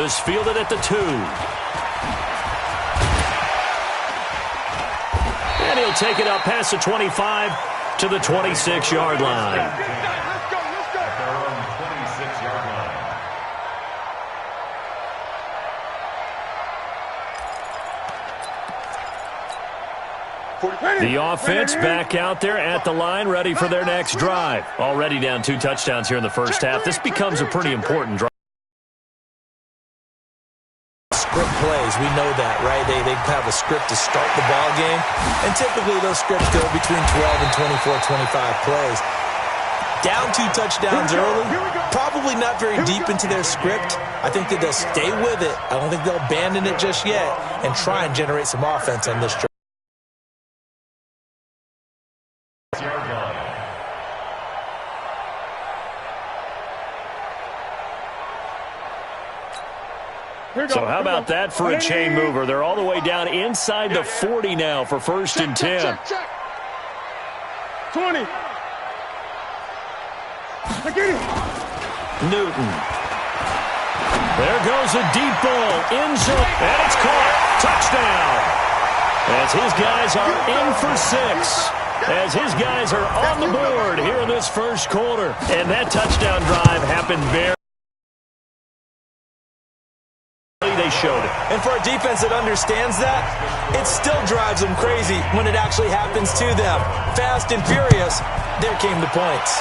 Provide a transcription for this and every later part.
This fielded at the 2. And he'll take it up past the 25 to the 26-yard line. The offense back out there at the line, ready for their next drive. Already down 2 touchdowns here in the first half. This becomes a pretty important drive. Script plays, we know that, right? They have a script to start the ball game, and typically those scripts go between 12 and 24, 25 plays. Down 2 touchdowns early, probably not very deep into their script. I think that they'll stay with it. I don't think they'll abandon it just yet and try and generate some offense on this drive. So how about that for a chain mover? They're all the way down inside the 40 now for 1st and 10. 20. Newton. There goes a deep ball. End zone. And it's caught. Touchdown. As his guys are in for 6. As his guys are on the board here in this first quarter. And that touchdown drive happened very they showed it. And for a defense that understands that, it still drives them crazy when it actually happens to them. Fast and furious, there came the points.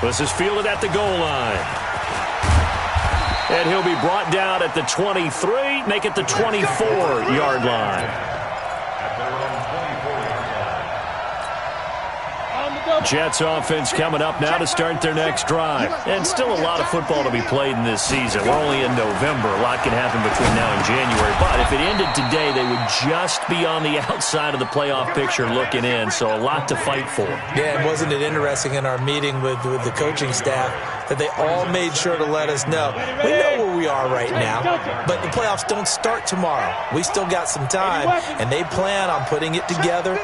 This is fielded at the goal line. And he'll be brought down at the 23, make it the 24-yard line. Jets offense coming up now to start their next drive. And still a lot of football to be played in this season. We're only in November. A lot can happen between now and January. But if it ended today, they would just be on the outside of the playoff picture looking in. So a lot to fight for. Yeah, and wasn't it interesting in our meeting with the coaching staff that they all made sure to let us know. We know where we are right now, but the playoffs don't start tomorrow. We still got some time, and they plan on putting it together,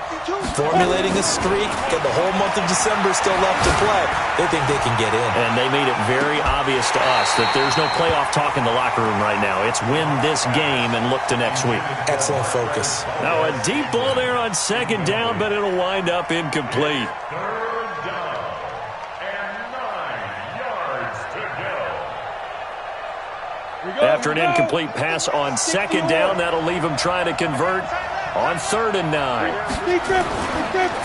formulating a streak, got the whole month of December still left to play. They think they can get in. And they made it very obvious to us that there's no playoff talk in the locker room right now. It's win this game and look to next week. Excellent focus. Now a deep ball there on 2nd down, but it'll wind up incomplete. After an incomplete pass on 2nd down, that'll leave him trying to convert on 3rd and 9.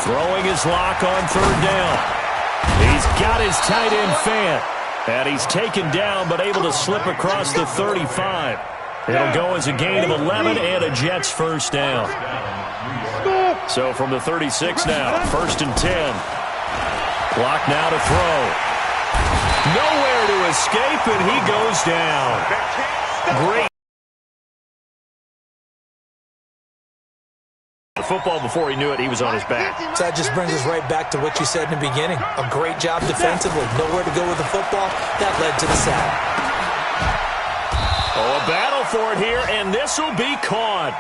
Throwing his lock on 3rd down. He's got his tight end Fant. And he's taken down but able to slip across the 35. It'll go as a gain of 11 and a Jets first down. So from the 36 now, 1st and 10. Clock now to throw. Nowhere to escape, and he goes down. Great. The football before he knew it, he was on his back. So that just brings us right back to what you said in the beginning. A great job defensively. Nowhere to go with the football. That led to the sack. Oh, a battle for it here, and this will be caught.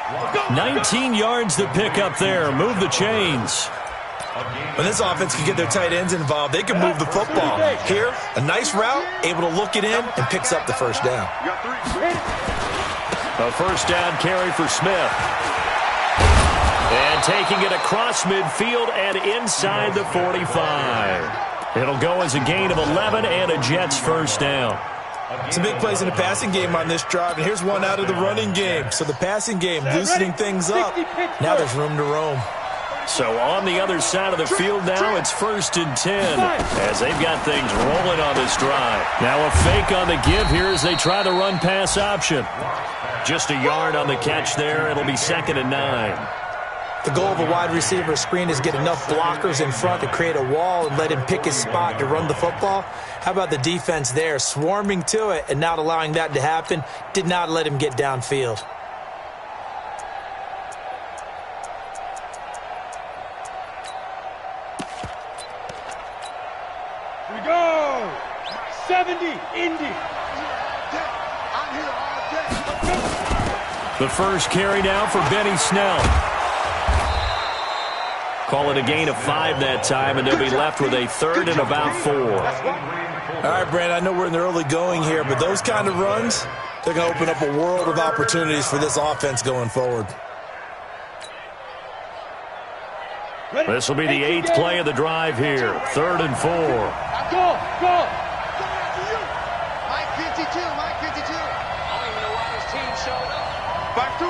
19 yards to pick up there. Move the chains. When this offense can get their tight ends involved, they can move the football. Here, a nice route, able to look it in, and picks up the first down. A first down carry for Smith. And taking it across midfield and inside the 45. It'll go as a gain of 11 and a Jets first down. Some big plays in the passing game on this drive, and here's one out of the running game. So the passing game loosening things up. Now there's room to roam. So on the other side of the field now, it's 1st and 10 as they've got things rolling on this drive. Now a fake on the give here as they try the run-pass option. Just a yard on the catch there. It'll be 2nd and 9. The goal of a wide receiver screen is get enough blockers in front to create a wall and let him pick his spot to run the football. How about the defense there, swarming to it and not allowing that to happen? Did not let him get downfield. Here we go. 70, Indy. The first carry now for Benny Snell. Call it a gain of 5 that time, and they'll be left with a 3rd and about 4. All right, Brandon, I know we're in the early going here, but those kind of runs, they're going to open up a world of opportunities for this offense going forward. This will be the 8th play of the drive here. 3rd and 4. Go! Mike 52, Mike 52. I don't even know why his team showed up. Back to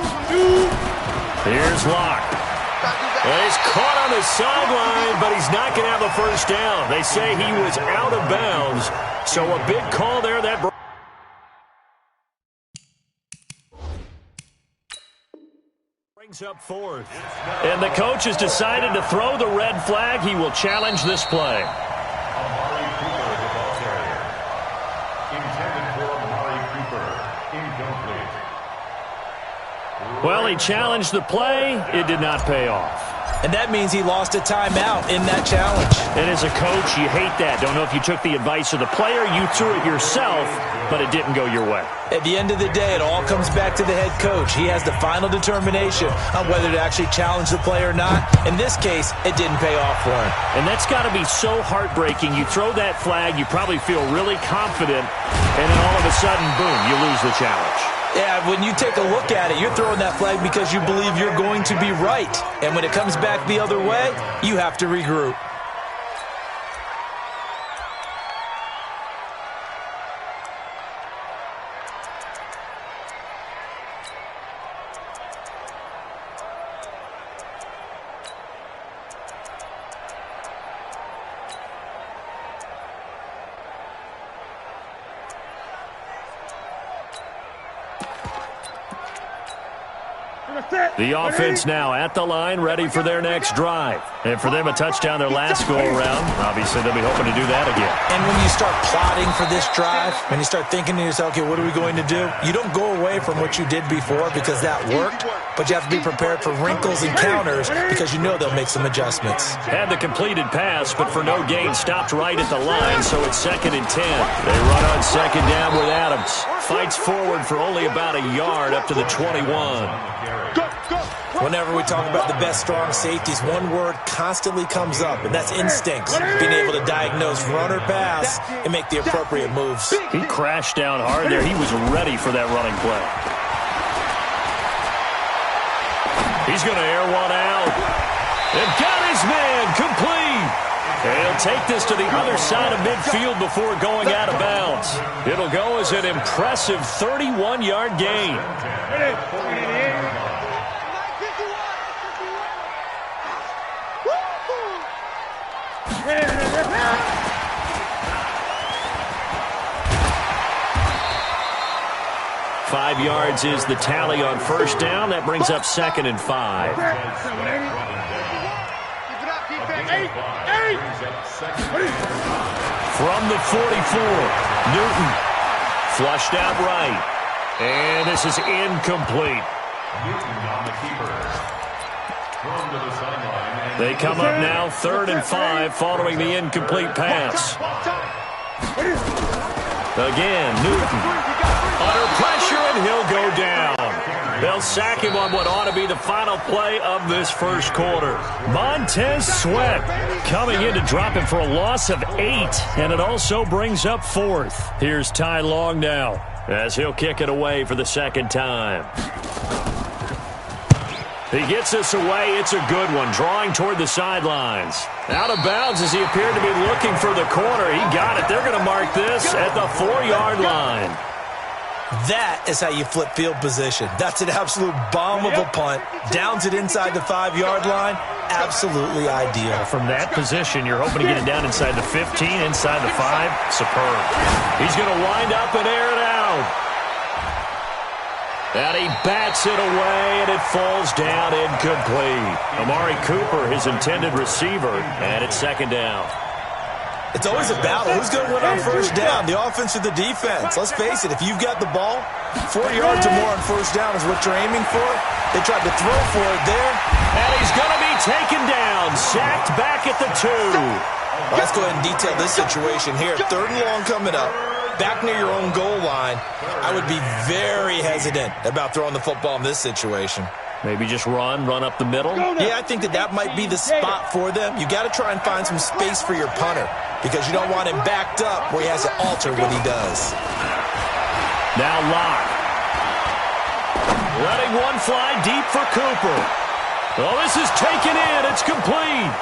Here's Locke. Well, he's caught on the sideline, but he's not going to have a first down. They say he was out of bounds, so a big call there. That brings up 4th. And the coach has decided to throw the red flag. He will challenge this play. Well, he challenged the play. It did not pay off. And that means he lost a timeout in that challenge. And as a coach, you hate that. Don't know if you took the advice of the player, you threw it yourself, but it didn't go your way. At the end of the day, it all comes back to the head coach. He has the final determination on whether to actually challenge the play or not. In this case, it didn't pay off for him. And that's got to be so heartbreaking. You throw that flag, you probably feel really confident, and then all of a sudden, boom, you lose the challenge. Yeah, when you take a look at it, you're throwing that flag because you believe you're going to be right. And when it comes back the other way, you have to regroup. The offense now at the line, ready for their next drive. And for them, a touchdown their last go-around. Obviously, they'll be hoping to do that again. And when you start plotting for this drive, when you start thinking to yourself, okay, what are we going to do? You don't go away from what you did before because that worked, but you have to be prepared for wrinkles and counters because you know they'll make some adjustments. Had the completed pass, but for no gain, stopped right at the line, so it's 2nd and 10. They run on 2nd down with Adams. Fights forward for only about a yard up to the 21. Whenever we talk about the best strong safeties, one word constantly comes up, and that's instincts. Being able to diagnose run or pass and make the appropriate moves. He crashed down hard there. He was ready for that running play. He's going to air one out. And got his man complete. He'll take this to the other side of midfield before going out of bounds. It'll go as an impressive 31-yard gain. 5 yards is the tally on first down. That brings up 2nd and 5. From the 44, Newton flushed out right. And this is incomplete. They come up now 3rd and 5 following the incomplete pass. Again, Newton under pressure, and he'll go down. They'll sack him on what ought to be the final play of this first quarter. Montez Sweat coming in to drop him for a loss of 8, and it also brings up 4th. Here's Ty Long now as he'll kick it away for the 2nd time. He gets this away. It's a good one, drawing toward the sidelines. Out of bounds as he appeared to be looking for the corner. He got it. They're going to mark this at the 4-yard line. That is how you flip field position. That's an absolute bomb of a punt. Downs it inside the 5-yard line. Absolutely ideal. From that position, you're hoping to get it down inside the 15, inside the 5. Superb. He's going to wind up and air it out. And he bats it away, and it falls down incomplete. Amari Cooper, his intended receiver, and it's 2nd down. It's always a battle. Who's going to win on first down, the offense or the defense? Let's face it, if you've got the ball, 4 yards or more on first down is what you're aiming for. They tried to throw for it there. And he's going to be taken down, sacked back at the 2. Well, let's go ahead and detail this situation here. 3rd and long coming up. Back near your own goal line, I would be very hesitant about throwing the football in this situation. Maybe just run up the middle. Yeah, I think that might be the spot for them. You got to try and find some space for your punter because you don't want him backed up where he has to alter what he does. Now Locke. Letting one fly deep for Cooper. Oh, this is taken in. It's complete.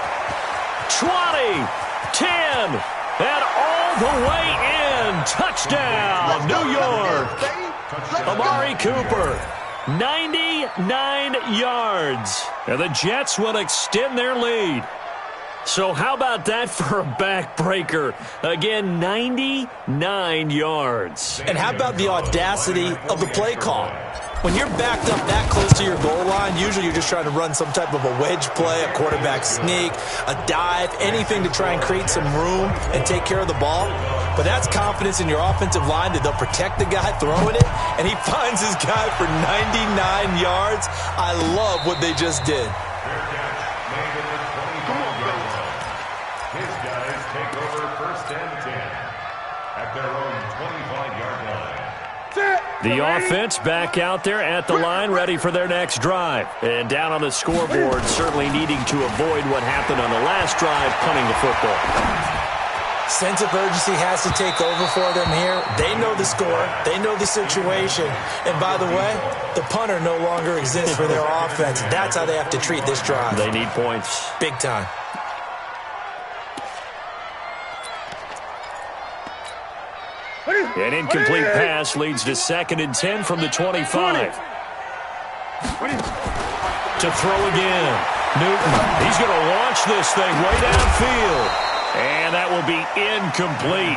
20, 10, and all the way in. Touchdown, New York. Amari Cooper, 99 yards. And the Jets will extend their lead. So how about that for a backbreaker? Again, 99 yards. And how about the audacity of the play call? When you're backed up that close to your goal line, usually you're just trying to run some type of a wedge play, a quarterback sneak, a dive, anything to try and create some room and take care of the ball. But that's confidence in your offensive line that they'll protect the guy throwing it, and he finds his guy for 99 yards. I love what they just did. His guys take over first and 10 at their own 25-yard line. The offense back out there at the line, ready for their next drive. And down on the scoreboard, certainly needing to avoid what happened on the last drive, punting the football. Sense of urgency has to take over for them here. They know the score. They know the situation. And by the way, the punter no longer exists for their offense. That's how they have to treat this drive. They need points. Big time. An incomplete pass leads to 2nd and 10 from the 25. To throw again. Newton, he's going to launch this thing way downfield. And that will be incomplete.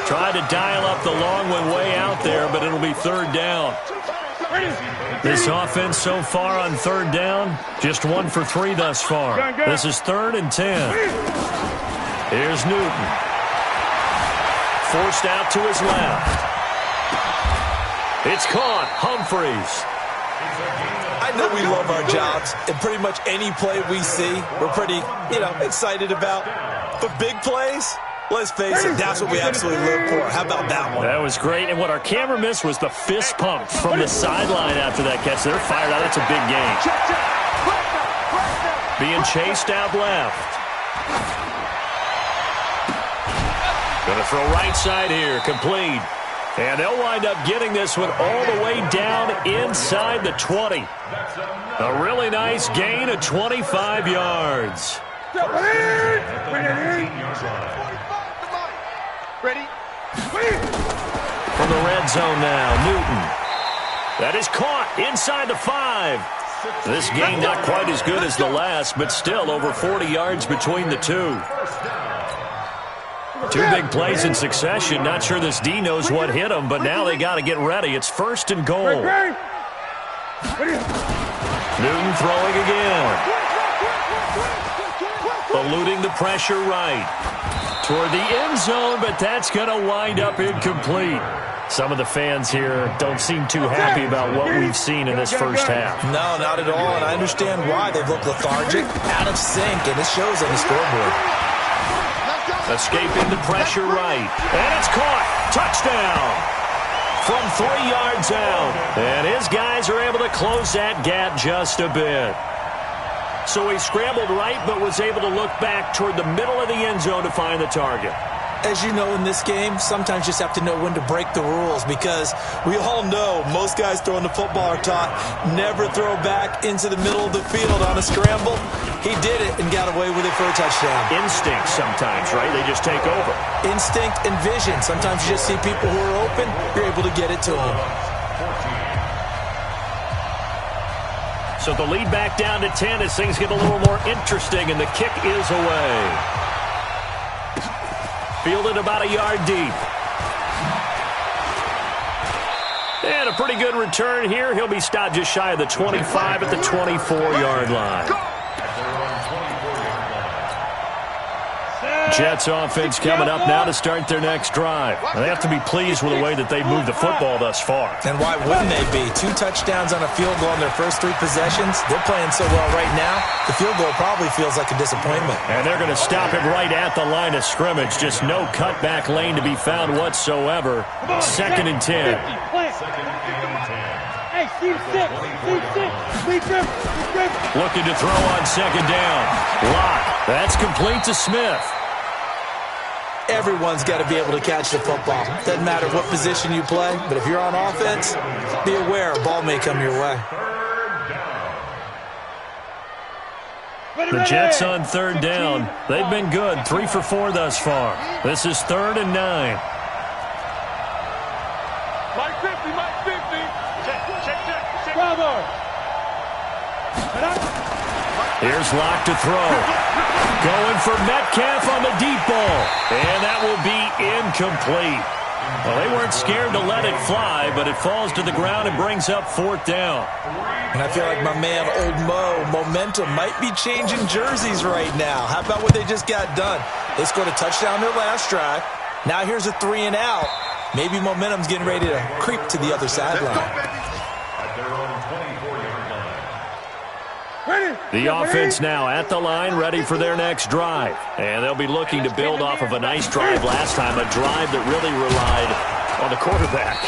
Tried to dial up the long one way out there, but it'll be 3rd down. This offense so far on 3rd down, just 1 for 3 thus far. This is 3rd and 10. Here's Newton. Forced out to his left. It's caught. Humphreys. I know we love our jobs, and pretty much any play we see, we're pretty, excited about. But big plays, let's face it, that's what we absolutely live for. How about that one? That was great, and what our camera missed was the fist pump from the sideline after that catch. They're fired out. That's a big game. Being chased out left. Going to throw right side here, complete. And they'll wind up getting this one all the way down inside the 20. A really nice gain of 25 yards. Ready? From the red zone now, Newton. That is caught inside the 5. This game not quite as good as the last, but still over 40 yards between the two. 2 big plays in succession. Not sure this D knows what hit him, but now they got to get ready. It's 1st and goal. Newton throwing again. Eluding the pressure right. Toward the end zone, but that's going to wind up incomplete. Some of the fans here don't seem too happy about what we've seen in this first half. No, not at all, and I understand why. They've looked lethargic, out of sync, and it shows on the scoreboard. Escaping the pressure right. And it's caught. Touchdown. From 3 yards out. And his guys are able to close that gap just a bit. So he scrambled right, but was able to look back toward the middle of the end zone to find the target. As you know, in this game, sometimes you just have to know when to break the rules because we all know most guys throwing the football are taught never throw back into the middle of the field on a scramble. He did it and got away with it for a touchdown. Instinct sometimes, right? They just take over. Instinct and vision. Sometimes you just see people who are open, you're able to get it to them. So the lead back down to 10 as things get a little more interesting, and the kick is away. Fielded about a yard deep. And a pretty good return here. He'll be stopped just shy of the 25 at the 24-yard line. Jets offense coming up now to start their next drive. They have to be pleased with the way that they've moved the football thus far. And why wouldn't they be? 2 touchdowns on a field goal in their first 3 possessions. They're playing so well right now, the field goal probably feels like a disappointment. And they're going to stop him right at the line of scrimmage. Just no cutback lane to be found whatsoever. 2nd and 10. Hey, seam six. Lead grip. Looking to throw on second down. Lock. That's complete to Smith. Everyone's got to be able to catch the football. Doesn't matter what position you play, but if you're on offense, be aware a ball may come your way. The Jets on third down. They've been good, 3 for 4 thus far. This is 3rd and 9. Mike 50. Check. Bravo. Here's Lock to throw. Going for Metcalf on the deep ball. And that will be incomplete. Well, they weren't scared to let it fly, but it falls to the ground and brings up 4th down. And I feel like my man, Old Mo, momentum might be changing jerseys right now. How about what they just got done? They scored a touchdown their last drive. Now here's a 3 and out. Maybe momentum's getting ready to creep to the other sideline. At their own 24-yard line. The offense now at the line, ready for their next drive. And they'll be looking to build off of a nice drive last time, a drive that really relied on the quarterback.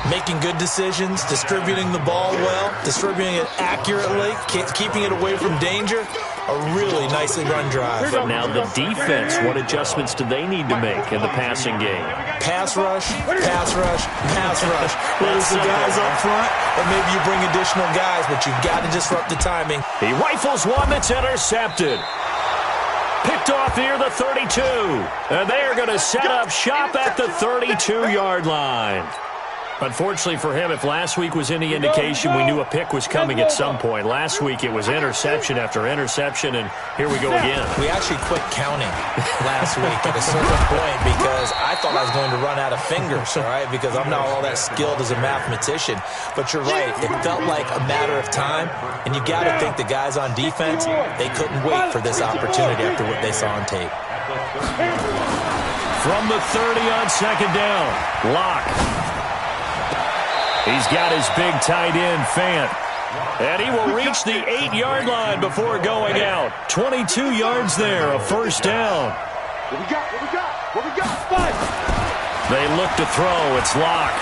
Making good decisions, distributing the ball well, distributing it accurately, keeping it away from danger. A really nicely run drive. But now the defense, what adjustments do they need to make in the passing game? Pass rush, pass rush, pass rush. Whether it's the guys up front or maybe you bring additional guys, but you've got to disrupt the timing. He rifles one that's intercepted. Picked off near the 32. And they are going to set up shop at the 32-yard line. Unfortunately for him, if last week was any indication, we knew a pick was coming at some point. Last week it was interception after interception, and here we go again. We actually quit counting last week at a certain point because I thought I was going to run out of fingers, all right, because I'm not all that skilled as a mathematician. But you're right, it felt like a matter of time, and you got to think the guys on defense, they couldn't wait for this opportunity after what they saw on tape. From the 30 on second down, Lock. He's got his big tight end, Fant. And he will reach the 8-yard line before going out. 22 yards there, a first down. What we got? Five. They look to throw. It's Lock.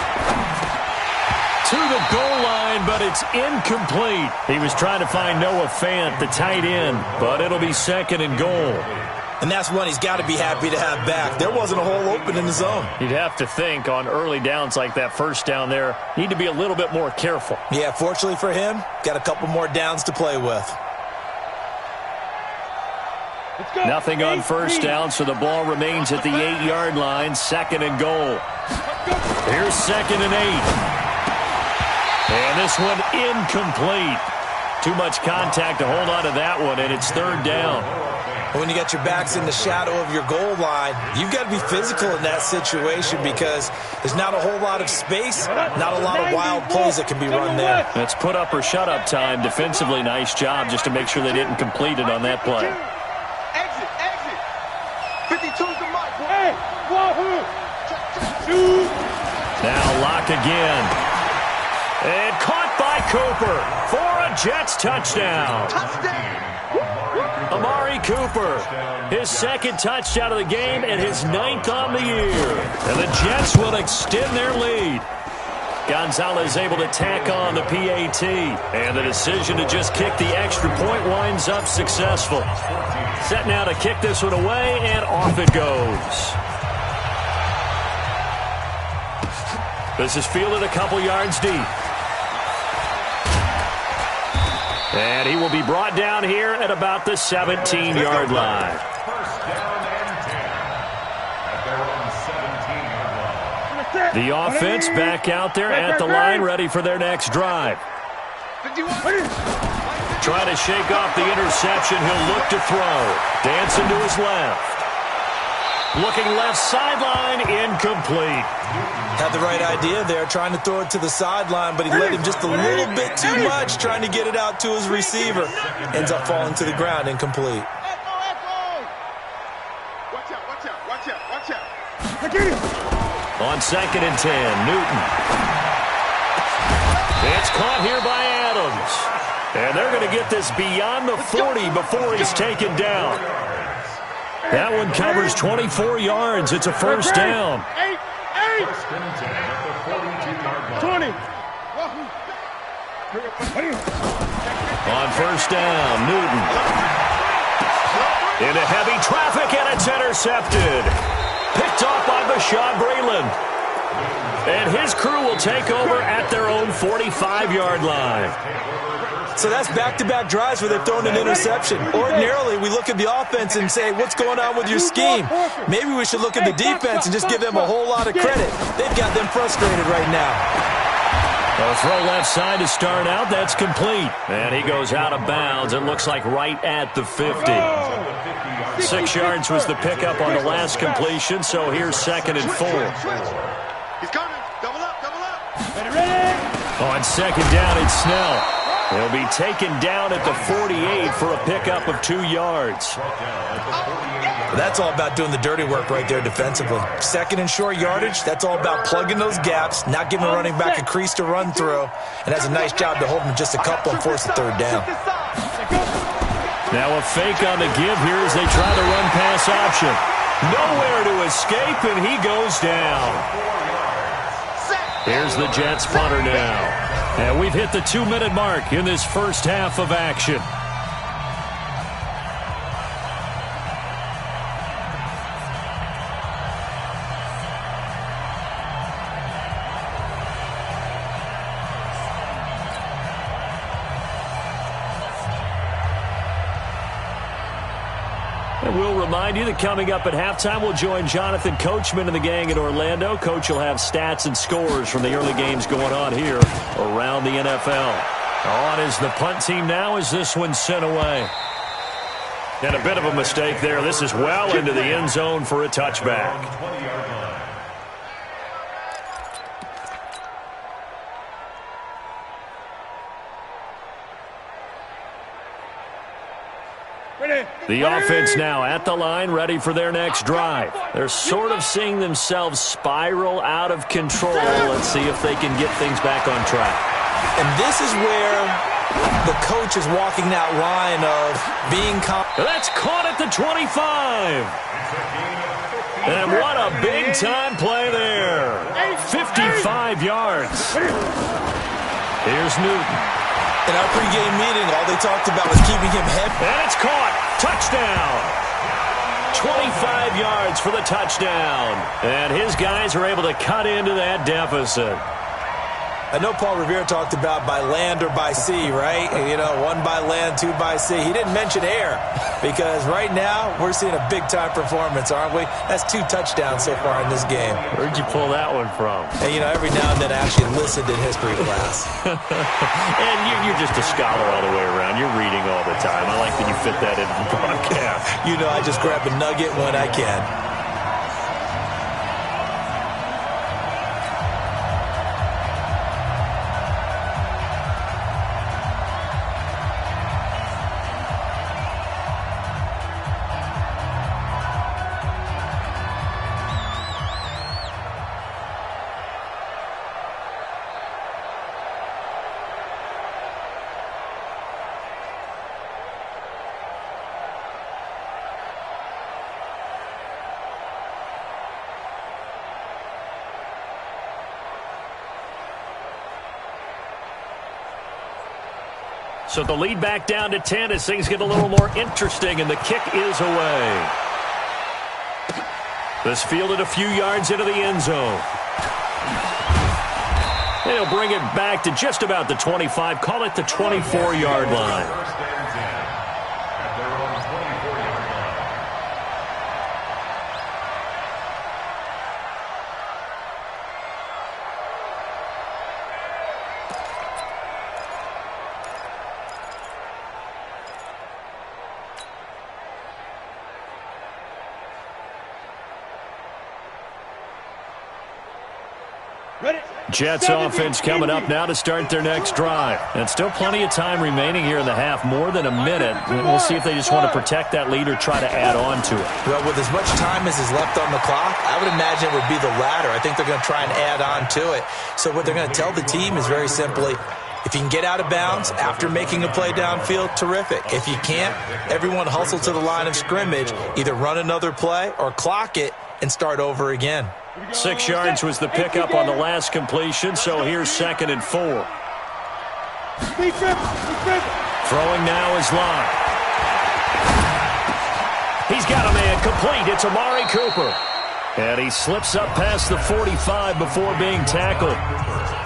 To the goal line, but it's incomplete. He was trying to find Noah Fant, the tight end, but it'll be 2nd and goal. And that's one he's got to be happy to have back. There wasn't a hole open in the zone. You'd have to think on early downs like that first down there, need to be a little bit more careful. Yeah, fortunately for him, got a couple more downs to play with. Nothing on first down, so the ball remains at the 8-yard line, 2nd and goal. Here's 2nd and 8. And this one incomplete. Too much contact to hold on to that one, and it's 3rd down. When you got your backs in the shadow of your goal line, you've got to be physical in that situation because there's not a whole lot of space, not a lot of wild plays that can be run there. It's put up or shut up time. Defensively, nice job just to make sure they didn't complete it on that play. Exit. 52's the mic. Hey, wahoo! Shoot! Now Lock again. And caught by Cooper for a Jets touchdown. Amari Cooper, his 2nd touchdown of the game and his 9th on the year. And the Jets will extend their lead. Gonzalez able to tack on the PAT. And the decision to just kick the extra point winds up successful. Set now to kick this one away, and off it goes. This is fielded a couple yards deep. And he will be brought down here at about the 17-yard line. First down and 10. At their own 17-yard line. The offense back out there at the line, ready for their next drive. Trying to shake off the interception. He'll look to throw. Dancing to his left. Looking left sideline, incomplete. Had the right idea there, trying to throw it to the sideline, but he let him just a little bit too much, trying to get it out to his receiver. Ends up falling to the ground, incomplete. Watch out. On 2nd and 10, Newton. It's caught here by Adams. And they're going to get this beyond the 40 before he's taken down. That one covers 24 yards. It's a first down. 8. First and 10 at the 42-yard line. 20. On first down, Newton. Into heavy traffic, and it's intercepted. Picked off by Bashaud Breeland. And his crew will take over at their own 45-yard line. So that's back-to-back drives where they've thrown an interception. Ordinarily, we look at the offense and say, what's going on with your scheme? Maybe we should look at the defense and just give them a whole lot of credit. They've got them frustrated right now. A throw left side to start out. That's complete. And he goes out of bounds. It looks like right at the 50. 6 yards was the pickup on the last completion, so here's 2nd and 4. He's coming. Double up, double up. On 2nd down, it's Snell. He'll be taken down at the 48 for a pickup of 2 yards. That's all about doing the dirty work right there defensively. 2nd and short yardage, that's all about plugging those gaps, not giving the running back a crease to run through, and has a nice job to hold him just a couple and force the 3rd down. Now a fake on the give here as they try the run-pass option. Nowhere to escape, and he goes down. Here's the Jets punter now. And we've hit the 2-minute mark in this first half of action. And we'll remind you that coming up at halftime, we'll join Jonathan Coachman and the gang in Orlando. Coach will have stats and scores from the early games going on here around the NFL. On is the punt team now as this one's sent away. And a bit of a mistake there. This is well into the end zone for a touchback. The offense now at the line, ready for their next drive. They're sort of seeing themselves spiral out of control. Let's see if they can get things back on track. And this is where the coach is walking that line of being confident. That's caught at the 25. And what a big-time play there. 55 yards. Here's Newton. In our pregame meeting, all they talked about was keeping him heavy. And it's caught. Touchdown. 25 yards for the touchdown. And his guys are able to cut into that deficit. I know Paul Revere talked about by land or by sea, right? You know, 1 by land, 2 by sea. He didn't mention air because right now we're seeing a big-time performance, aren't we? That's 2 touchdowns so far in this game. Where'd you pull that one from? And, you know, every now and then I actually listened in history class. And you're just a scholar all the way around. You're reading all the time. I like that you fit that into the broadcast. You know, I just grab a nugget when I can. So the lead back down to 10 as things get a little more interesting, and the kick is away. This fielded a few yards into the end zone. They'll bring it back to just about the 25, call it the 24-yard line. Jets offense coming up now to start their next drive. And still plenty of time remaining here in the half, more than a minute. We'll see if they just want to protect that lead or try to add on to it. Well, with as much time as is left on the clock, I would imagine it would be the latter. I think they're going to try and add on to it. So what they're going to tell the team is very simply, if you can get out of bounds after making a play downfield, terrific. If you can't, everyone hustle to the line of scrimmage, either run another play or clock it and start over again. 6 yards was the pickup on the last completion, so here's 2nd and 4. Throwing now is Locke. He's got a man complete. It's Amari Cooper. And he slips up past the 45 before being tackled.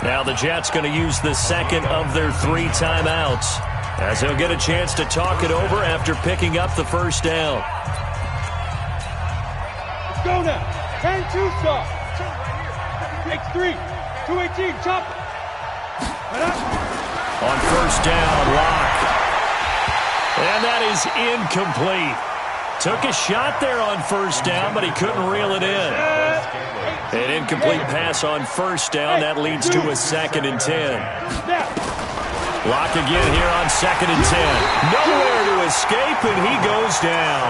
Now the Jets going to use the second of their 3 timeouts, as he'll get a chance to talk it over after picking up the first down. Let's go now. Hang 2 stop. X3. 218. Chop it. On first down, Locke. And that is incomplete. Took a shot there on first down, but he couldn't reel it in. An incomplete pass on first down. That leads to a 2nd and 10. Locke again here on 2nd and 10. Nowhere to escape, and he goes down.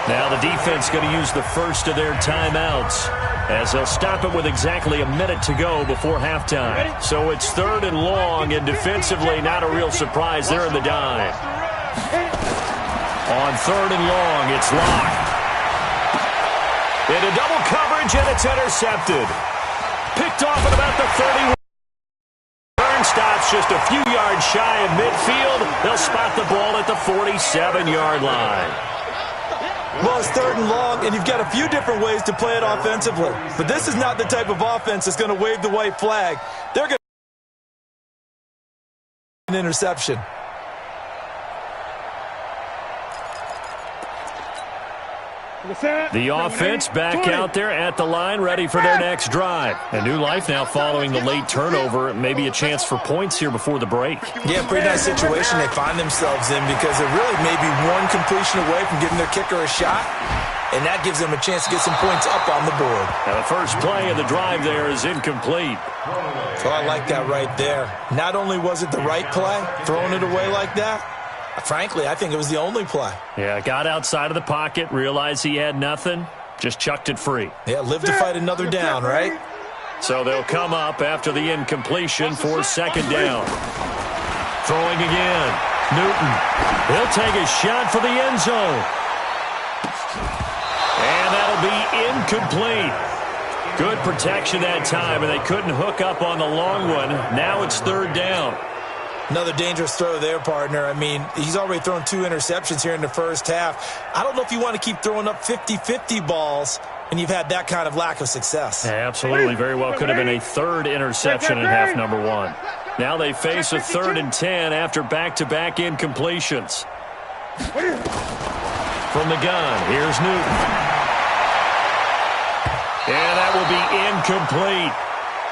Now the defense going to use the first of their timeouts, as they'll stop it with exactly a minute to go before halftime. So it's 3rd and long, and defensively not a real surprise. They're in the dime. On 3rd and long, it's Locke. Into double coverage, and it's intercepted. Picked off at about the 31. Burn stops just a few yards shy of midfield. They'll spot the ball at the 47-yard line. Well, it's 3rd and long, and you've got a few different ways to play it offensively. But this is not the type of offense that's going to wave the white flag. They're going to an interception. The offense back out there at the line, ready for their next drive. A new life now following the late turnover. Maybe a chance for points here before the break. Yeah, pretty nice situation they find themselves in, because they're really maybe one completion away from giving their kicker a shot, and that gives them a chance to get some points up on the board. Now the first play of the drive there is incomplete. So I like that right there. Not only was it the right play, throwing it away like that, frankly, I think it was the only play. Yeah, got outside of the pocket, realized he had nothing, just chucked it free. Yeah, live to fight another down, right? So they'll come up after the incompletion for 2nd down. Throwing again. Newton. He'll take a shot for the end zone. And that'll be incomplete. Good protection that time, and they couldn't hook up on the long one. Now it's 3rd down. Another dangerous throw there, partner. I mean, he's already thrown 2 interceptions here in the first half. I don't know if you want to keep throwing up 50-50 balls when you've had that kind of lack of success. Yeah, absolutely. Very well could have been a 3rd interception in half number 1. Now they face a 3rd and 10 after back-to-back incompletions. From the gun, here's Newton. And that will be incomplete.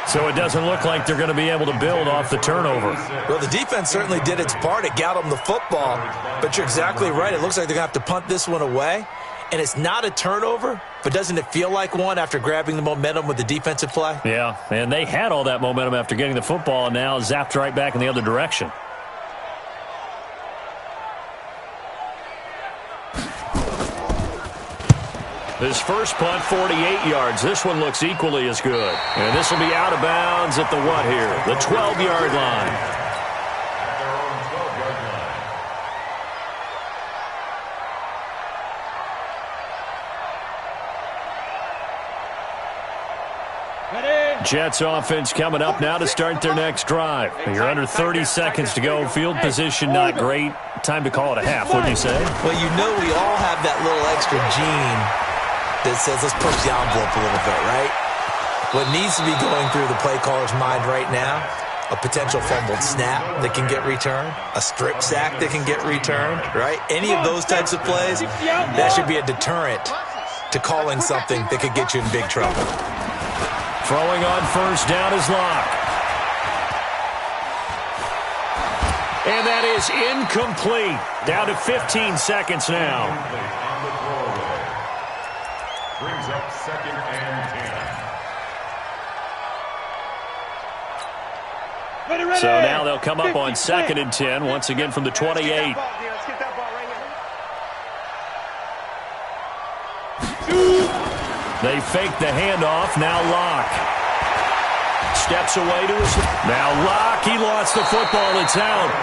So it doesn't look like they're going to be able to build off the turnover. Well, the defense certainly did its part. It got them the football. But you're exactly right. It looks like they're going to have to punt this one away. And it's not a turnover, but doesn't it feel like one after grabbing the momentum with the defensive play? Yeah, and they had all that momentum after getting the football, and now zapped right back in the other direction. This first punt, 48 yards. This one looks equally as good. And this will be out of bounds at the what here? The 12-yard line. Jets offense coming up now to start their next drive. You're under 30 seconds to go. Field position not great. Time to call it a half, wouldn't you say? Well, you know we all have that little extra gene that says let's push the envelope a little bit, right? What needs to be going through the play caller's mind right now, a potential fumbled snap that can get returned, a strip sack that can get returned, right? Any of those types of plays, that should be a deterrent to calling something that could get you in big trouble. Throwing on first down is Locke. And that is incomplete. Down to 15 seconds now. Brings up 2nd and 10. So now they'll come up on 2nd and 10, once again from the 28. They fake the handoff. Now Locke steps away to his. Now Locke, he lost the football. It's out.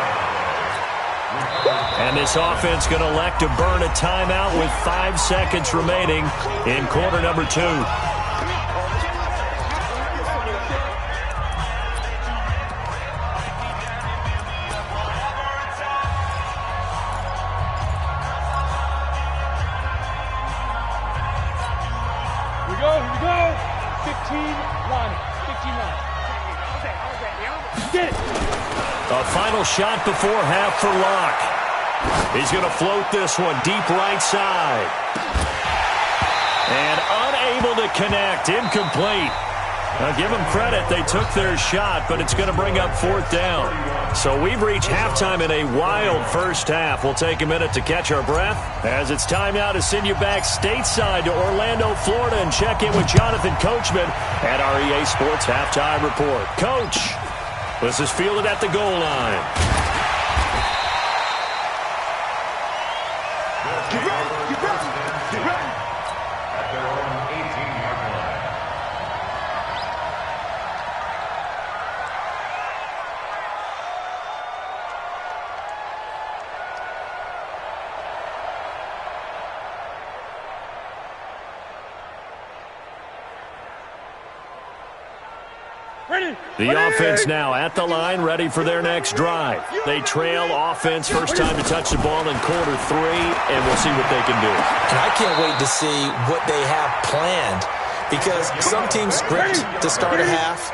And this offense going to elect to burn a timeout with 5 seconds remaining in quarter number 2. Ready to go. 15 line. 15 line. Get it. A final shot before half for Locke. He's going to float this one deep right side. And unable to connect. Incomplete. Now, give them credit. They took their shot, but it's going to bring up fourth down. So we've reached halftime in a wild first half. We'll take a minute to catch our breath as it's time now to send you back stateside to Orlando, Florida, and check in with Jonathan Coachman at our EA Sports Halftime Report. Coach, this is fielded at the goal line. Get ready. Get ready. Get ready. At their own 18-yard line. Ready. The offense now at the line, ready for their next drive. They trail offense, first time to touch the ball in quarter 3, and we'll see what they can do. And I can't wait to see what they have planned, because some teams script to start a half.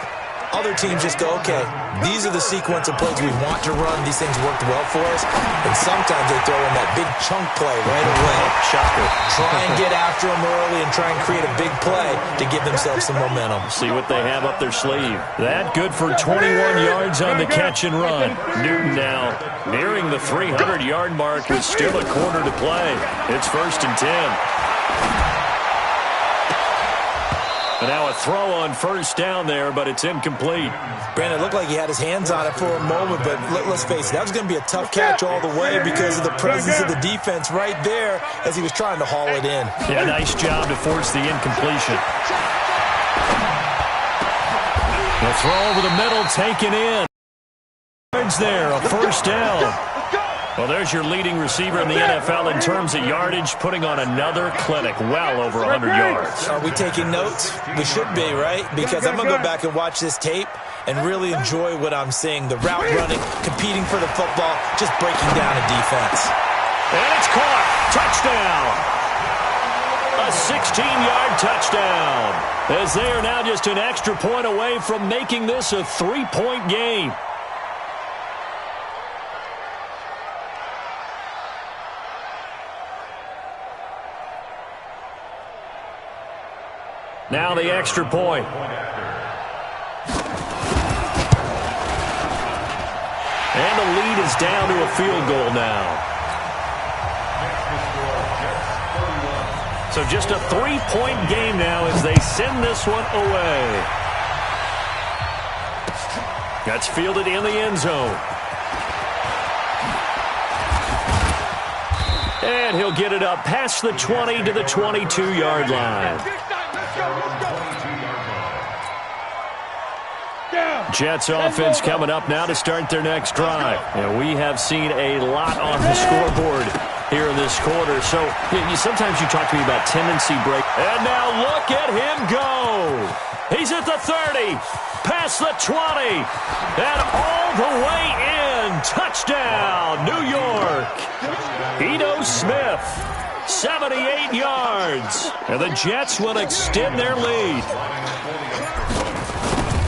Other teams just go, okay, these are the sequence of plays we want to run. These things worked well for us. And sometimes they throw in that big chunk play right away. Shocker. Try and get after them early and try and create a big play to give themselves some momentum. See what they have up their sleeve. That good for 21 yards on the catch and run. Newton now nearing the 300-yard mark with still a quarter to play. It's 1st and 10. And now a throw on first down there, but it's incomplete. Brandon, it looked like he had his hands on it for a moment, but let's face it, that was going to be a tough catch all the way because of the presence of the defense right there as he was trying to haul it in. Yeah, nice job to force the incompletion. The throw over the middle, taken in. There, a first down. Well, there's your leading receiver in the NFL in terms of yardage, putting on another clinic, well over 100 yards. Are we taking notes? We should be, right? Because I'm going to go back and watch this tape and really enjoy what I'm seeing. The route running, competing for the football, just breaking down a defense. And it's caught. Touchdown. A 16-yard touchdown. As they are now just an extra point away from making this a 3-point game. Now the extra point. And the lead is down to a field goal now. So just a 3-point game now as they send this one away. That's fielded in the end zone. And he'll get it up past the 20 to the 22-yard line. Jets offense coming up now to start their next drive. And we have seen a lot on the scoreboard here in this quarter. So sometimes you talk to me about tendency break. And now look at him go. He's at the 30, past the 20, and all the way in. Touchdown, New York. Eno Smith, 78 yards. And the Jets will extend their lead.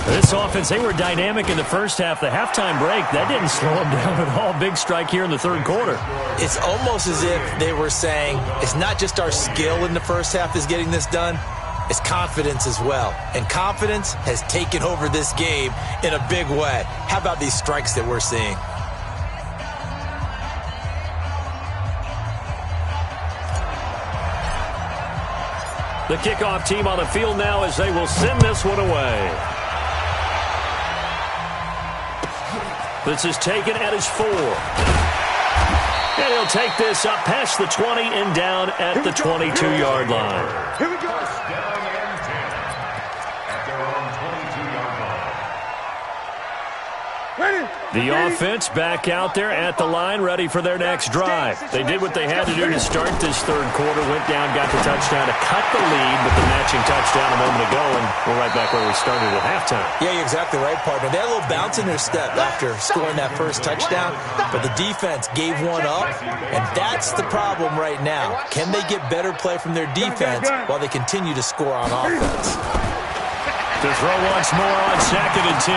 This offense, they were dynamic in the first half. The halftime break, that didn't slow them down at all. Big strike here in the third quarter. It's almost as if they were saying, it's not just our skill in the first half that's getting this done, it's confidence as well. And confidence has taken over this game in a big way. How about these strikes that we're seeing? The kickoff team on the field now as they will send this one away. This is taken at his 4. And he'll take this up past the 20 and down at the 22-yard line. Here we go. First down and 10 at their own 22-yard The offense back out there at the line, ready for their next drive. They did what they had to do to start this third quarter, went down, got the touchdown to cut the lead with the matching touchdown a moment ago, and we're right back where we started at halftime. Yeah, you're exactly right, partner. They had a little bounce in their step after scoring that first touchdown, but the defense gave one up, and that's the problem right now. Can they get better play from their defense while they continue to score on offense? To throw once more on 2nd and 10.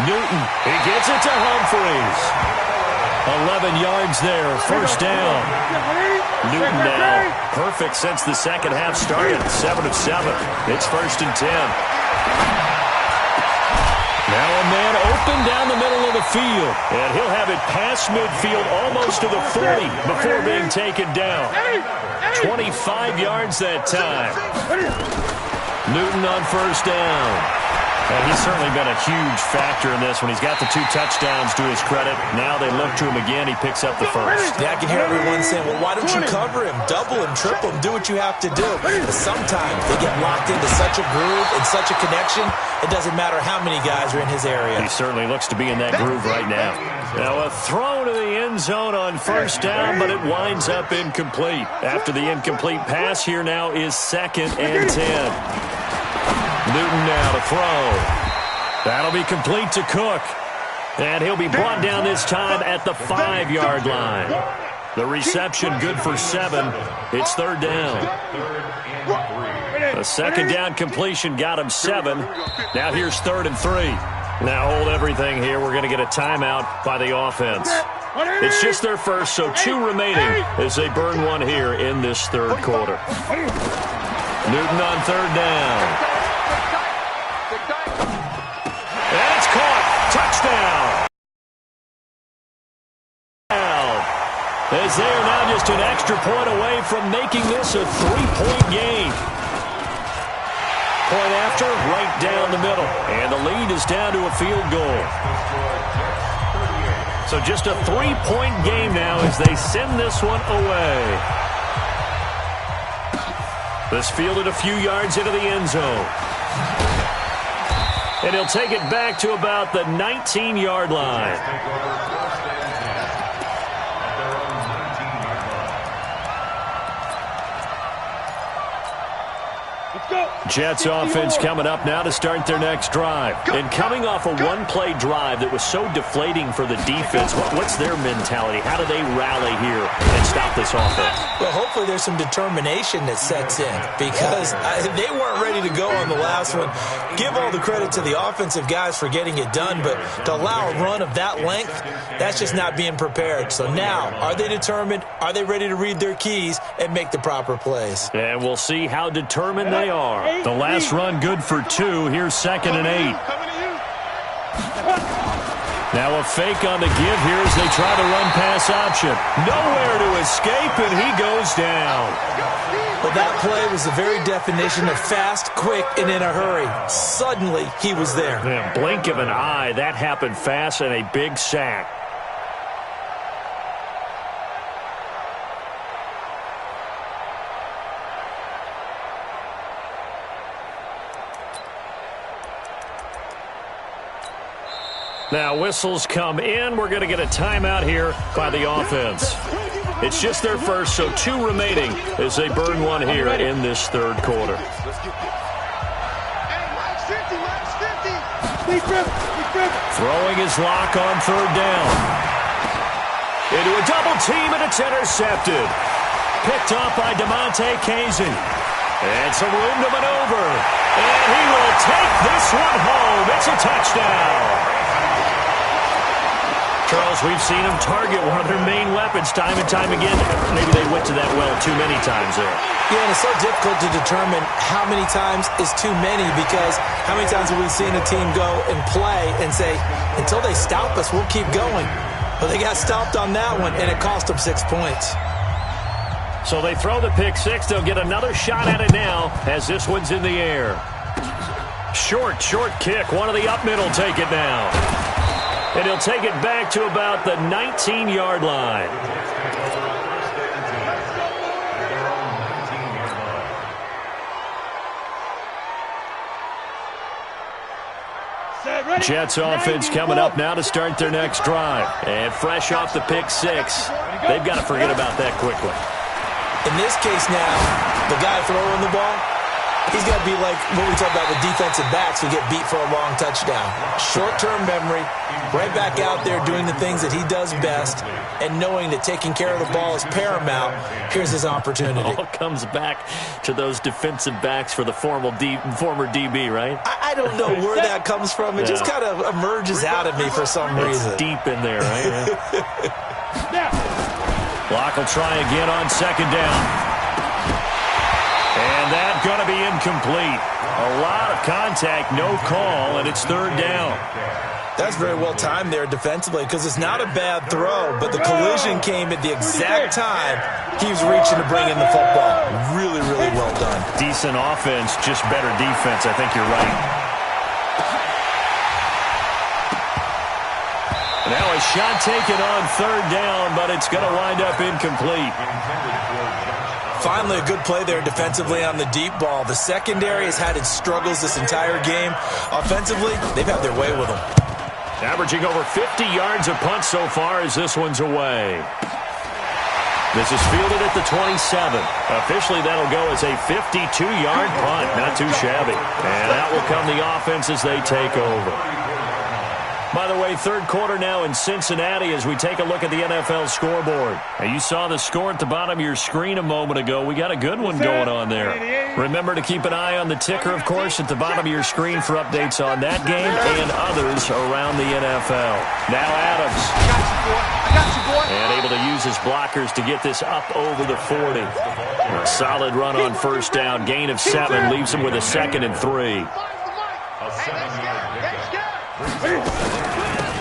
Newton, he gets it to Humphries. 11 yards there, first down. Newton now perfect since the second half started, 7 of 7. It's 1st and 10. Now a man open down the middle of the field, and he'll have it past midfield almost to the 40 before being taken down. 25 yards that time. Newton on first down. And he's certainly been a huge factor in this when he's got the 2 touchdowns to his credit. Now they look to him again. He picks up the first. Yeah, I can hear everyone saying, well, why don't you cover him, double him, triple him, do what you have to do. But sometimes they get locked into such a groove and such a connection, it doesn't matter how many guys are in his area. He certainly looks to be in that groove right now. Now a throw to the end zone on first down, but it winds up incomplete. After the incomplete pass, here now is 2nd and 10. Newton now to throw. That'll be complete to Cook. And he'll be brought down this time at the 5-yard line. The reception good for 7. It's 3rd down. A 2nd down completion got him 7. Now here's 3rd and 3. Now hold everything here. We're going to get a timeout by the offense. It's just their first, so 2 remaining as they burn one here in this third quarter. Newton on 3rd down. And it's caught. Touchdown. As they are now just an extra point away from making this a 3-point game. Point after, right down the middle. And the lead is down to a field goal. So just a 3-point game now as they send this one away. This fielded a few yards into the end zone. And he'll take it back to about the 19-yard line. Jets offense coming up now to start their next drive. And coming off a one-play drive that was so deflating for the defense, what's their mentality? How do they rally here and stop this offense? Well, hopefully there's some determination that sets in because they weren't ready to go on the last one. Give all the credit to the offensive guys for getting it done, but to allow a run of that length, that's just not being prepared. So now, are they determined? Are they ready to read their keys and make the proper plays? And we'll see how determined they are. The last run good for 2. Here's 2nd and 8. Now a fake on the give here as they try the run pass option. Nowhere to escape, and he goes down. Well, that play was the very definition of fast, quick, and in a hurry. Suddenly, he was there. Man, blink of an eye. That happened fast and a big sack. Now whistles come in. We're going to get a timeout here by the offense. It's just their first, so 2 remaining as they burn one here in this third quarter. Throwing his lock on 3rd down. Into a double team, and it's intercepted. Picked off by DeMonte Casey. And some room to maneuver. And he will take this one home. It's a touchdown. Charles, we've seen him target one of their main weapons time and time again. Maybe they went to that well too many times there. Yeah, and it's so difficult to determine how many times is too many because how many times have we seen a team go and play and say, until they stop us, we'll keep going. Well, they got stopped on that one, and it cost them 6 points. So they throw the pick 6. They'll get another shot at it now as this one's in the air. Short kick. One of the up middle take it now. And he'll take it back to about the 19-yard line. Jets offense coming up now to start their next drive. And fresh off the pick six, they've got to forget about that quickly. In this case now, the guy throwing the ball, he's got to be like what we talk about with defensive backs who get beat for a long touchdown. Short-term memory, right back out there doing the things that he does best, and knowing that taking care of the ball is paramount. Here's his opportunity. It all comes back to those defensive backs for the former DB, right? I don't know where that comes from. It just kind of emerges out of me for some reason. It's deep in there, right? Block will try again on second down. And that's going to be incomplete. A lot of contact, no call, and it's third down. That's very well timed there defensively because it's not a bad throw, but the collision came at the exact time he was reaching to bring in the football. Really, really well done. Decent offense, just better defense. I think you're right. Now a shot taken on third down, but it's going to wind up incomplete. Finally, a good play there defensively on the deep ball. The secondary has had its struggles this entire game. Offensively, they've had their way with them. Averaging over 50 yards a punt so far as this one's away. This is fielded at the 27. Officially, that'll go as a 52-yard punt. Not too shabby. And that will come the offense as they take over. By the way, third quarter now in Cincinnati as we take a look at the NFL scoreboard. Now, you saw the score at the bottom of your screen a moment ago. We got a good one going on there. Remember to keep an eye on the ticker, of course, at the bottom of your screen for updates on that game and others around the NFL. Now Adams. I got you, boy. And able to use his blockers to get this up over the 40. A solid run on first down. Gain of 7 leaves him with a 2nd and 3.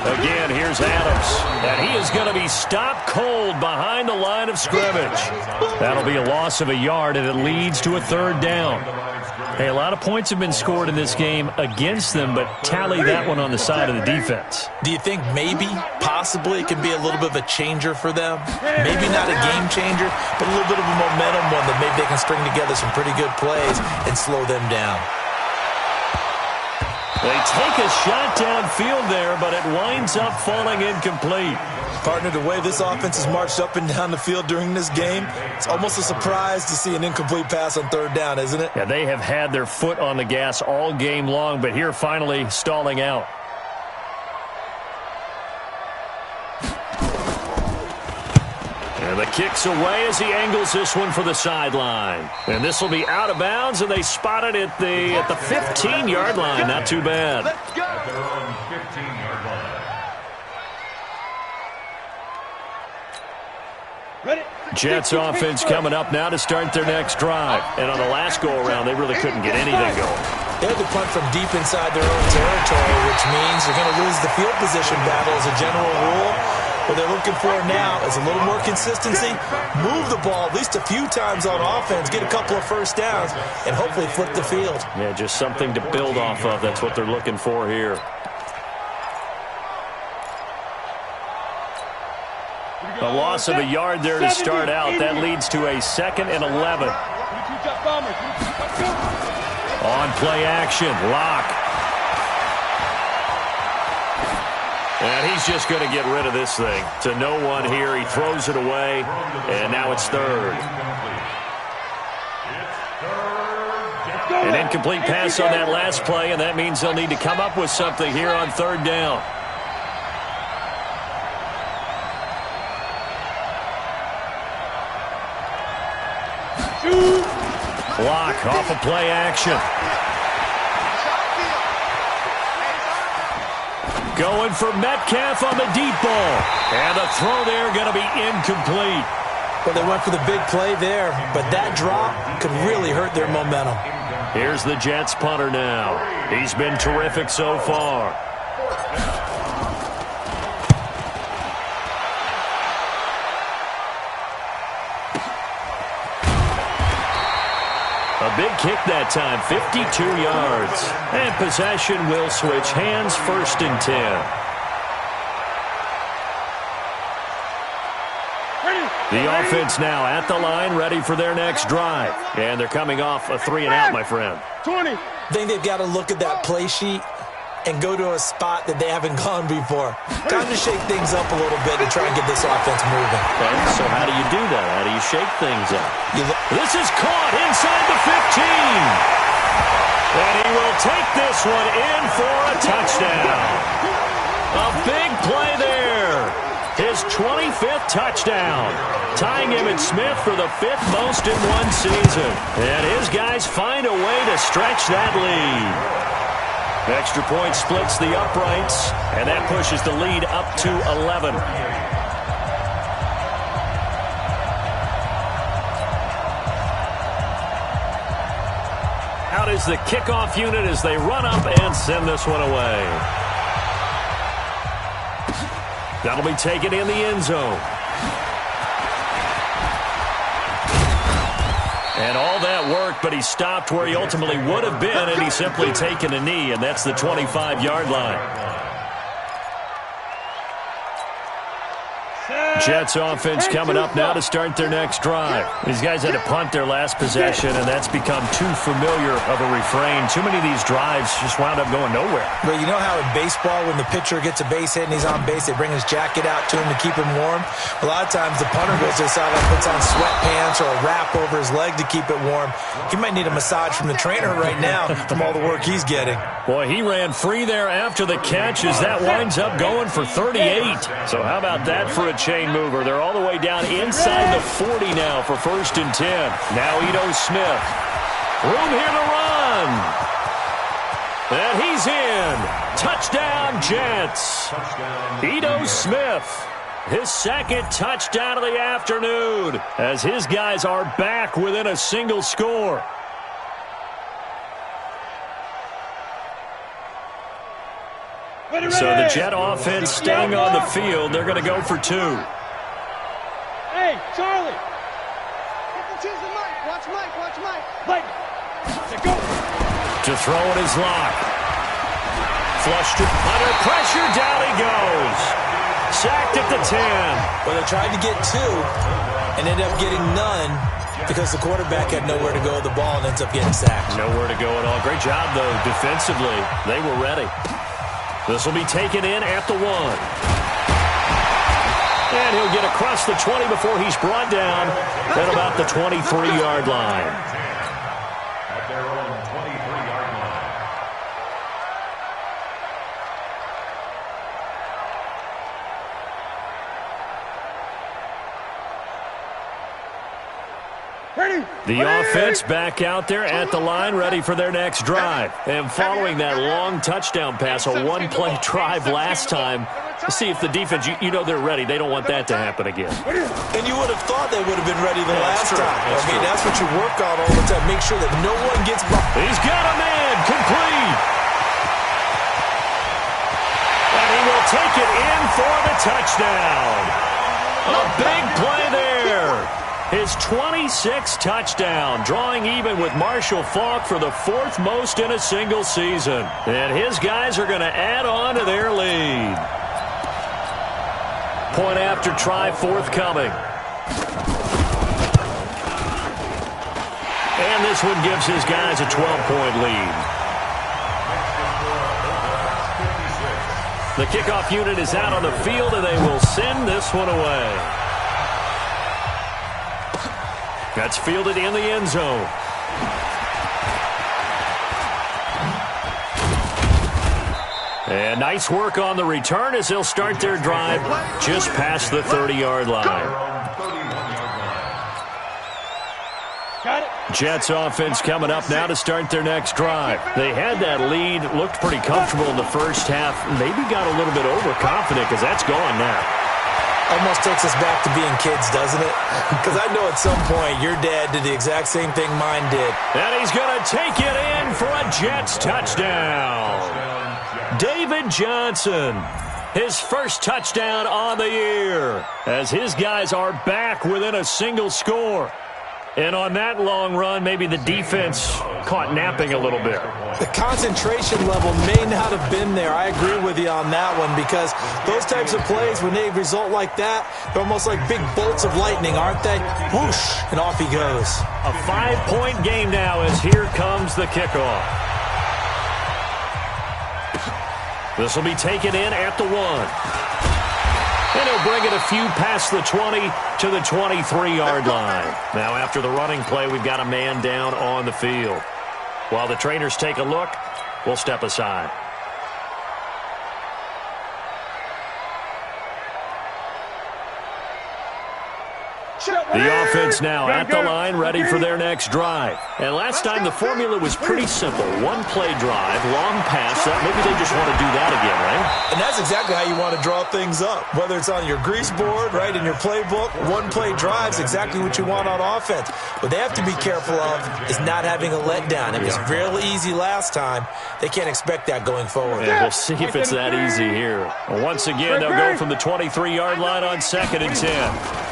Again, here's Adams. And he is going to be stopped cold behind the line of scrimmage. That'll be a loss of a yard, and it leads to a third down. Hey, a lot of points have been scored in this game against them, but tally that one on the side of the defense. Do you think maybe, possibly, it can be a little bit of a changer for them? Maybe not a game changer, but a little bit of a momentum one that maybe they can string together some pretty good plays and slow them down. They take a shot downfield there, but it winds up falling incomplete. Partner, the way this offense has marched up and down the field during this game, it's almost a surprise to see an incomplete pass on third down, isn't it? Yeah, they have had their foot on the gas all game long, but here finally stalling out. And the kick's away as he angles this one for the sideline. And this will be out of bounds, and they spot it at the 15-yard line. Not too bad. Let's go. At their own 15-yard line. Ready? Jets offense coming up now to start their next drive. And on the last go-around, they really couldn't get anything going. They had to punt from deep inside their own territory, which means they're going to lose the field position battle as a general rule. What they're looking for now is a little more consistency, move the ball at least a few times on offense, get a couple of first downs, and hopefully flip the field. Yeah, just something to build off of. That's what they're looking for here. A loss of a yard there to start out. That leads to a 2nd and 11. On play action, Lock. And he's just going to get rid of this thing. To no one here. He throws it away, and now it's third. An incomplete pass on that last play, and that means they'll need to come up with something here on third down. Block off of play action. Going for Metcalf on the deep ball. And the throw there going to be incomplete. Well, they went for the big play there, but that drop could really hurt their momentum. Here's the Jets punter now. He's been terrific so far. A big kick that time, 52 yards. And possession will switch hands, 1st and 10. The offense now at the line, ready for their next drive. And they're coming off a 3-and-out, my friend. 20. I think they've got to look at that play sheet and go to a spot that they haven't gone before. Time to shake things up a little bit and try and get this offense moving. Okay, so how do you do that? How do you shake things up? This is caught inside the 15. And he will take this one in for a touchdown. A big play there. His 25th touchdown. Tying him and Smith for the 5th most in one season. And his guys find a way to stretch that lead. Extra point splits the uprights, and that pushes the lead up to 11. Out is the kickoff unit as they run up and send this one away. That'll be taken in the end zone. And all that work, but he stopped where he ultimately would have been, and he's simply taken a knee, and that's the 25-yard line. Jets offense coming up now to start their next drive. These guys had to punt their last possession, and that's become too familiar of a refrain. Too many of these drives just wound up going nowhere. But you know how in baseball, when the pitcher gets a base hit and he's on base, they bring his jacket out to him to keep him warm? A lot of times the punter goes to the sideline, puts on sweatpants or a wrap over his leg to keep it warm. He might need a massage from the trainer right now from all the work he's getting. Boy, he ran free there after the catch as that winds up going for 38. So how about that for a chain mover? They're all the way down inside the 40 now for 1st and 10. Now Ito Smith. Room here to run. And he's in. Touchdown, Jets. Ito Smith. His 2nd touchdown of the afternoon as his guys are back within a single score. So the Jet offense staying on the field. They're going to go for 2. Hey, Charlie. Choose the mic. Watch Mike. Watch Mike. Mike. Go. To throw it is Locke. Flushed it. Under pressure. Down he goes. Sacked at the 10. Well, they tried to get 2 and ended up getting none because the quarterback had nowhere to go with the ball and ends up getting sacked. Nowhere to go at all. Great job, though, defensively. They were ready. This will be taken in at the 1. And he'll get across the 20 before he's brought down at about the 23-yard line. At their own 23-yard line. The offense back out there at the line, ready for their next drive. And following that long touchdown pass, a one-play drive last time, to see if the defense, you know they're ready. They don't want that to happen again. And you would have thought they would have been ready the last time. That's what you work on all the time. Make sure that no one gets by. He's got a man, complete. And he will take it in for the touchdown. A big play there. His 26th touchdown, drawing even with Marshall Faulk for the 4th most in a single season. And his guys are going to add on to their lead. Point after try forthcoming. And this one gives his guys a 12-point lead. The kickoff unit is out on the field, and they will send this one away. That's fielded in the end zone. And nice work on the return as they'll start their drive just past the 30-yard line. Jets offense coming up now to start their next drive. They had that lead, looked pretty comfortable in the first half, maybe got a little bit overconfident because that's gone now. Almost takes us back to being kids, doesn't it? Because I know at some point your dad did the exact same thing mine did. And he's going to take it in for a Jets touchdown. David Johnson, his first touchdown on the year, as his guys are back within a single score. And on that long run, maybe the defense caught napping a little bit. The concentration level may not have been there. I agree with you on that one because those types of plays, when they result like that, they're almost like big bolts of lightning, aren't they? Whoosh, and off he goes. A 5-point game now as here comes the kickoff. This will be taken in at the 1. And he'll bring it a few past the 20 to the 23-yard line. Now, after the running play, we've got a man down on the field. While the trainers take a look, we'll step aside. The offense now at the line, ready for their next drive. And last time the formula was pretty simple. One-play drive, long pass. Maybe they just want to do that again, right? And that's exactly how you want to draw things up. Whether it's on your grease board, right, in your playbook, one-play drive is exactly what you want on offense. What they have to be careful of is not having a letdown. It was really easy last time. They can't expect that going forward. Yeah, we'll see if it's that easy here. Well, once again, they'll go from the 23-yard line on 2nd and 10.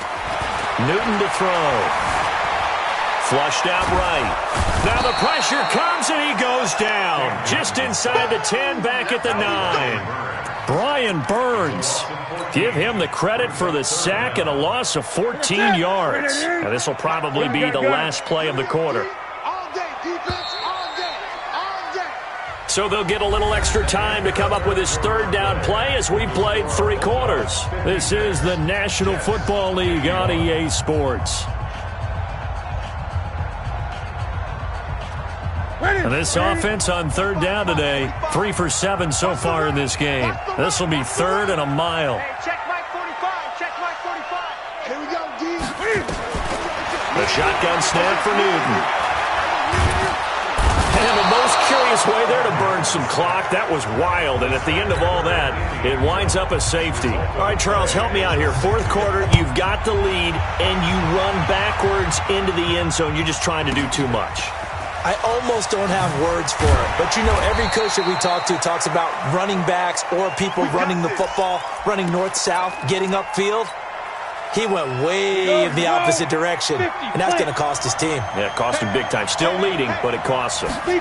Newton to throw. Flushed out right. Now the pressure comes and he goes down. Just inside the 10, back at the 9. Brian Burns. Give him the credit for the sack and a loss of 14 yards. Now this will probably be the last play of the quarter. So they'll get a little extra time to come up with his 3rd down play as we've played 3 quarters. This is the National Football League on EA Sports. And this offense on 3rd down today, 3 for 7 so far in this game. This will be 3rd and a mile. Check Mike 45. Check Mike 45. Here we go, D. The shotgun snap for Newton. And the most curious way there to burn some clock. That was wild. And at the end of all that, it winds up a safety. All right, Charles, help me out here. 4th quarter, you've got the lead, and you run backwards into the end zone. You're just trying to do too much. I almost don't have words for it. But, you know, every coach that we talk to talks about running backs or people running the football, running north-south, getting upfield. He went way in the opposite direction, and that's going to cost his team. Yeah, it cost him big time. Still leading, but it costs him. They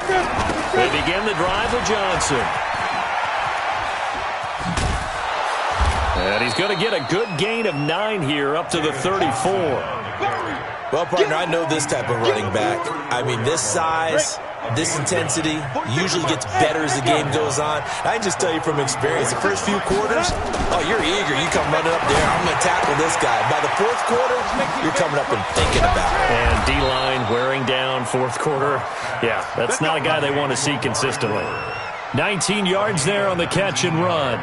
begin the drive with Johnson. And he's going to get a good gain of 9 here up to the 34. Well, partner, I know this type of running back. I mean, this size, this intensity usually gets better as the game goes on. I can just tell you from experience, the first few quarters, oh, you're eager. You come running up there. I'm going to tackle this guy. By the 4th quarter, you're coming up and thinking about it. And D-line wearing down 4th quarter. Yeah, that's not a guy they want to see consistently. 19 yards there on the catch and run.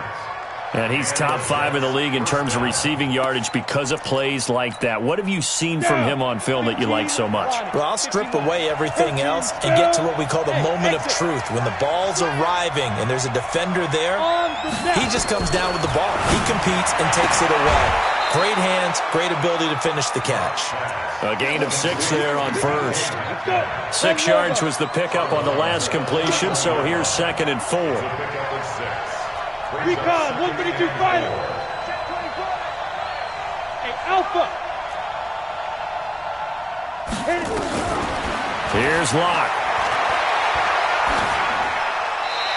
And he's top 5 in the league in terms of receiving yardage because of plays like that. What have you seen from him on film that you like so much? Well, I'll strip away everything else and get to what we call the moment of truth. When the ball's arriving and there's a defender there, he just comes down with the ball. He competes and takes it away. Great hands, great ability to finish the catch. A gain of 6 there on 1st. 6 yards was the pickup on the last completion, so here's 2nd and 4. Recon, 132 final. Hey, Alpha. Here's Locke.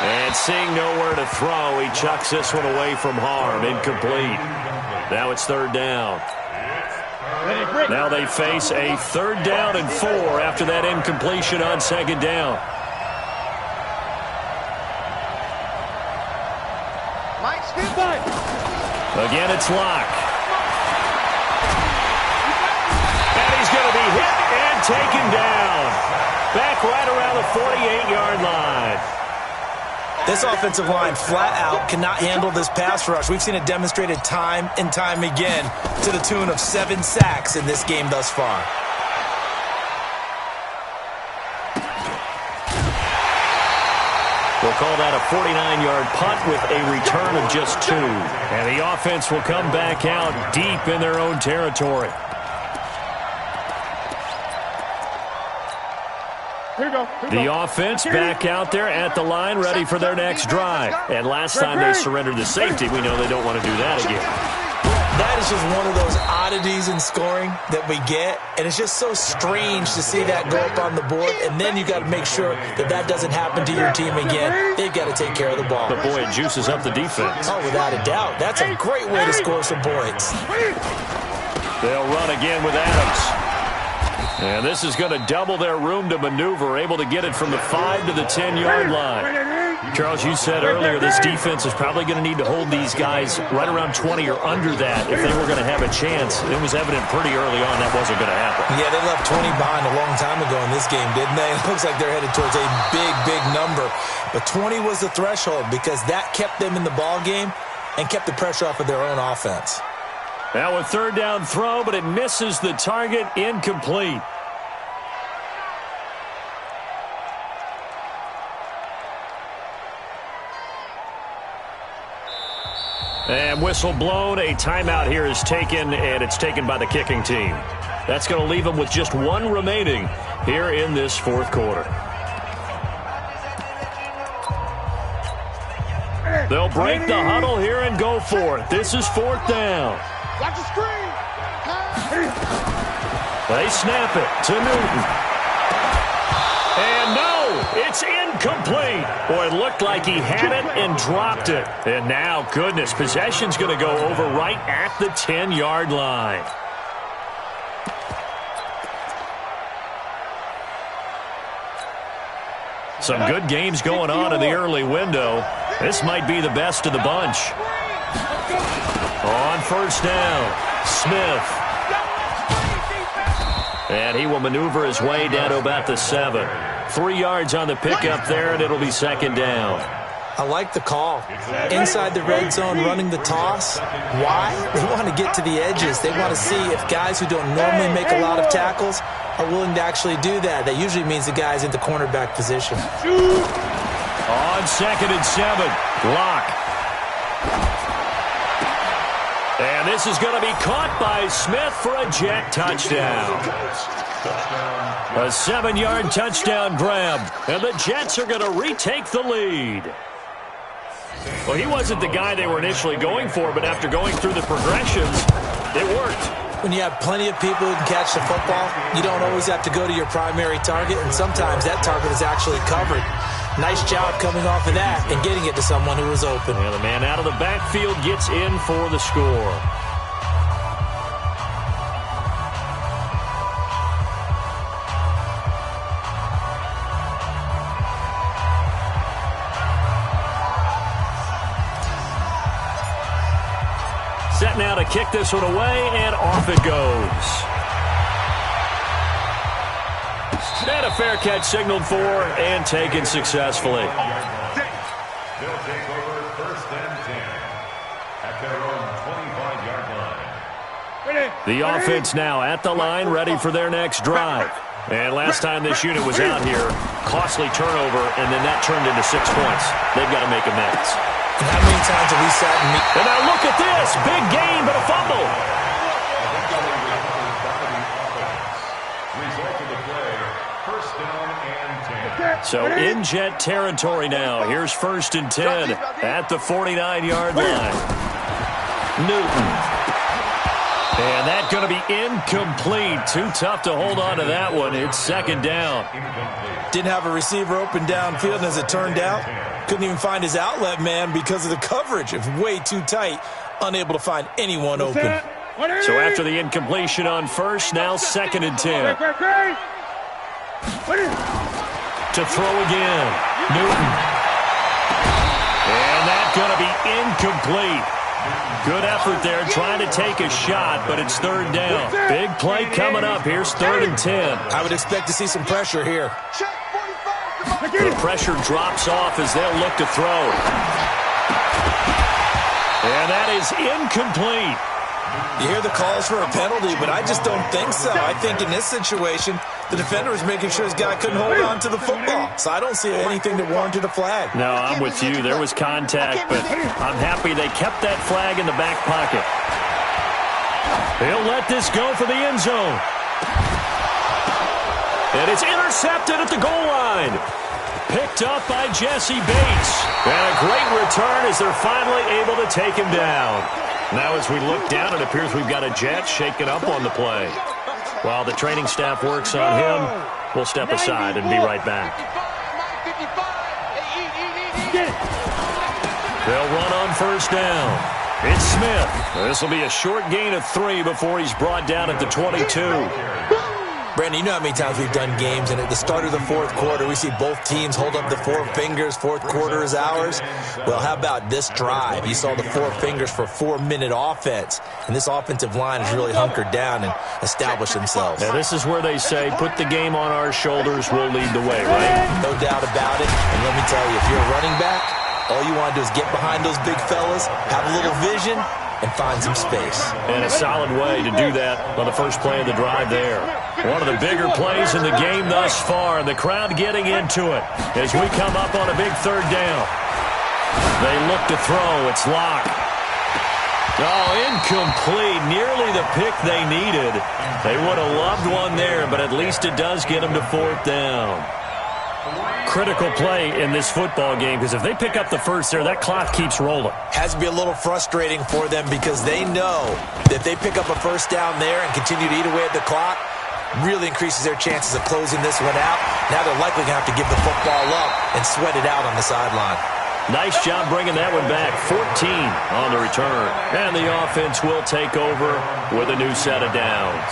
And seeing nowhere to throw, he chucks this one away from harm. Incomplete. Now it's 3rd down. Now they face a 3rd down and 4 after that incompletion on 2nd down. Again, it's Locke. And he's going to be hit and taken down. Back right around the 48-yard line. This offensive line flat out cannot handle this pass rush. We've seen it demonstrated time and time again to the tune of 7 sacks in this game thus far. We'll call that a 49-yard punt with a return of just 2. And the offense will come back out deep in their own territory. The offense back out there at the line, ready for their next drive. And last time they surrendered the safety, we know they don't want to do that again. That is just one of those oddities in scoring that we get, and it's just so strange to see that go up on the board, and then you got to make sure that that doesn't happen to your team again. They've got to take care of the ball. But, boy, it juices up the defense. Oh, without a doubt. That's a great way to score some points. They'll run again with Adams. And this is going to double their room to maneuver, able to get it from the 5 to the 10-yard line. Charles, you said earlier this defense is probably going to need to hold these guys right around 20 or under that if they were going to have a chance. It was evident pretty early on that wasn't going to happen. Yeah, they left 20 behind a long time ago in this game, didn't they? It looks like they're headed towards a big, big number. But 20 was the threshold because that kept them in the ball game and kept the pressure off of their own offense. Now a third down throw, but it misses the target, incomplete. And whistle blown. A timeout here is taken, and it's taken by the kicking team. That's going to leave them with just one remaining here in this fourth quarter. They'll break the huddle here and go for it. This is fourth down. Watch the screen. They snap it to Newton. And no, it's incomplete. Boy, it looked like he had it and dropped it. And now, goodness, possession's going to go over right at the 10-yard line. Some good games going on in the early window. This might be the best of the bunch. On first down, Smith. And he will maneuver his way down to about the 7. 3 yards on the pickup there, and it'll be second down. I like the call. Inside the red zone, running the toss. Why? They want to get to the edges. They want to see if guys who don't normally make a lot of tackles are willing to actually do that. That usually means the guy's in the cornerback position. On second and 7, block. And this is going to be caught by Smith for a jet touchdown. A 7-yard touchdown grab. And the Jets are going to retake the lead. Well, he wasn't the guy they were initially going for, but after going through the progressions, it worked. When you have plenty of people who can catch the football, you don't always have to go to your primary target, and sometimes that target is actually covered. Nice job coming off of that and getting it to someone who was open. Yeah, the man out of the backfield gets in for the score. Set now to kick this one away, and off it goes. And a fair catch signaled for and taken successfully. They'll take over first and 10 at their own 25-yard line. The offense now at the line, ready for their next drive. And last time this unit was out here, costly turnover, and then that turned into 6 points. They've got to make amends. And how many times have we sat and And now look at this. Big gain, but a fumble. So in Jet territory now. Here's first and 10 at the 49-yard line. Newton. And that's going to be incomplete. Too tough to hold on to that one. It's second down. didn't have a receiver open downfield, and as it turned out, couldn't even find his outlet man because of the coverage. It was way too tight, unable to find anyone open. So after the incompletion on first, now second and 10. To throw again. Newton. And that's going to be incomplete. Good effort there trying to take a shot, but it's third down. Big play coming up. Here's third and 10. I would expect to see some pressure here. The pressure drops off as they'll look to throw. And that is incomplete. You hear the calls for a penalty, but I just don't think so. I think in this situation, the defender was making sure his guy couldn't hold on to the football. So I don't see anything that warranted a flag. No, I'm with you. There was contact, but I'm happy they kept that flag in the back pocket. He'll let this go for the end zone. And it's intercepted at the goal line. Picked up by Jesse Bates. And a great return as they're finally able to take him down. Now as we look down, it appears we've got a Jet shaken up on the play. While the training staff works on him, we'll step aside and be right back. They'll run on first down. It's Smith. This will be a short gain of 3 before he's brought down at the 22. Brandon, you know how many times we've done games, and at the start of the fourth quarter, we see both teams hold up the four fingers, fourth quarter is ours. Well, how about this drive? You saw the four fingers for 4-minute offense, and this offensive line has really hunkered down and established themselves. Now, this is where they say, put the game on our shoulders, we'll lead the way, right? No doubt about it, and let me tell you, if you're a running back, all you want to do is get behind those big fellas, have a little vision, and find some space. And a solid way to do that on the first play of the drive there. One of the bigger plays in the game thus far, and the crowd getting into it as we come up on a big third down. They look to throw. It's Locke. Oh, incomplete. Nearly the pick they needed. They would have loved one there, but at least it does get them to fourth down. Critical play in this football game, because if they pick up the first there, that clock keeps rolling. Has to be a little frustrating for them because they know that if they pick up a first down there and continue to eat away at the clock, really increases their chances of closing this one out. Now they're likely going to have to give the football up and sweat it out on the sideline. Nice job bringing that one back. 14 on the return. And the offense will take over with a new set of downs.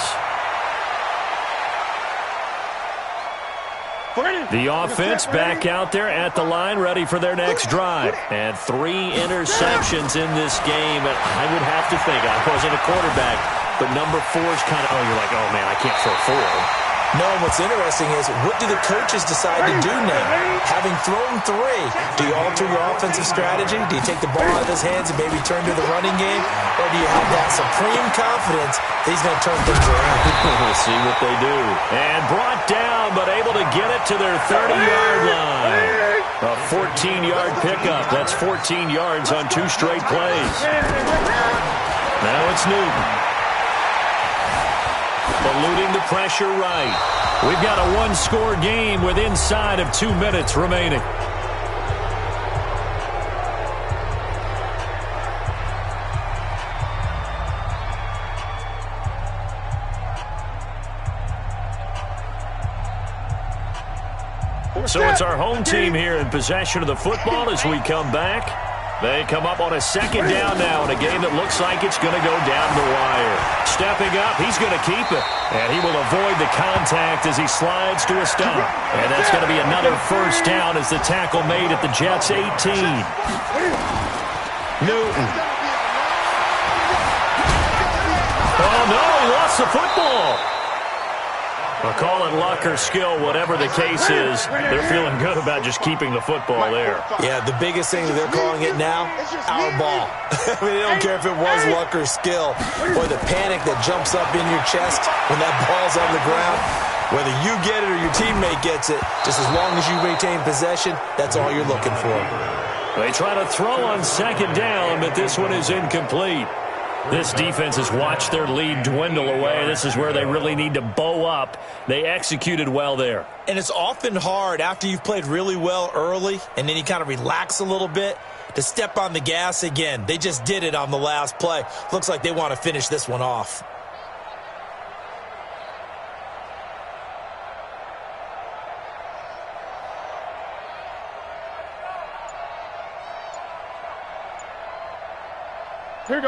The offense back out there at the line, ready for their next drive. And 3 interceptions in this game. And I would have to think, I wasn't a quarterback, but number 4 is kind of, you're like, oh, man, I can't throw 4. No, and what's interesting is, what do the coaches decide to do now? Having thrown 3, do you alter your offensive strategy? Do you take the ball out of his hands and maybe turn to the running game? Or do you have that supreme confidence that he's going to turn things around? We'll see what they do. And brought down, but able to get it to their 30-yard line. A 14-yard pickup. That's 14 yards on 2 straight plays. Now it's Newton. Eluding the pressure right. We've got a 1-score game with inside of 2 minutes remaining. So it's our home team here in possession of the football as we come back. They come up on a second down now in a game that looks like it's going to go down the wire. Stepping up, he's going to keep it. And he will avoid the contact as he slides to a stop. And that's going to be another first down as the tackle made at the Jets' 18. Newton. Oh, no, he lost the football. Well, call it luck or skill, whatever the case is, they're feeling good about just keeping the football there. Yeah, the biggest thing that they're calling it now, our ball. I mean, they don't care if it was luck or skill, or the panic that jumps up in your chest when that ball's on the ground. Whether you get it or your teammate gets it, just as long as you retain possession, that's all you're looking for. They try to throw on second down, but this one is incomplete. This defense has watched their lead dwindle away. This is where they really need to bow up. They executed well there. And it's often hard after you've played really well early and then you kind of relax a little bit to step on the gas again. They just did it on the last play. Looks like they want to finish this one off.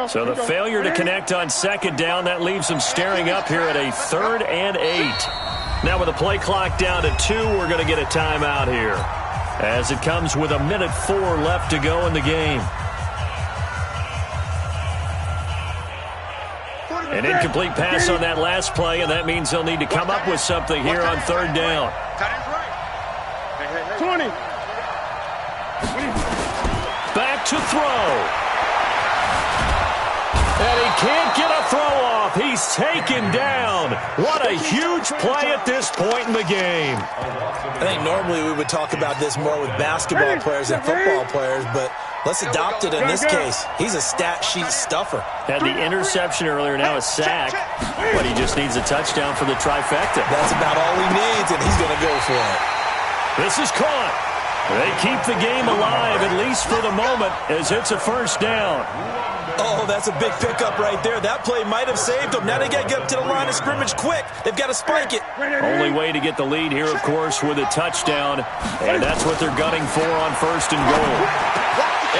So the failure to connect on second down, that leaves them staring up here at a 3rd and 8. Now with the play clock down to 2, we're going to get a timeout here, as it comes with 1:04 left to go in the game. An incomplete pass on that last play, and that means they'll need to come up with something here on 3rd down. 20. Back to throw. And he can't get a throw off. He's taken down. What a huge play at this point in the game. I think normally we would talk about this more with basketball players and football players, but let's adopt it in this case. He's a stat sheet stuffer. Had the interception earlier, now a sack, but he just needs a touchdown for the trifecta. That's about all he needs, and he's going to go for it. This is caught. They keep the game alive, at least for the moment, as it's a first down. Oh, that's a big pickup right there. That play might have saved them. Now they got to get up to the line of scrimmage quick. They've got to spike it. Only way to get the lead here, of course, with a touchdown, and that's what they're gunning for on 1st and goal.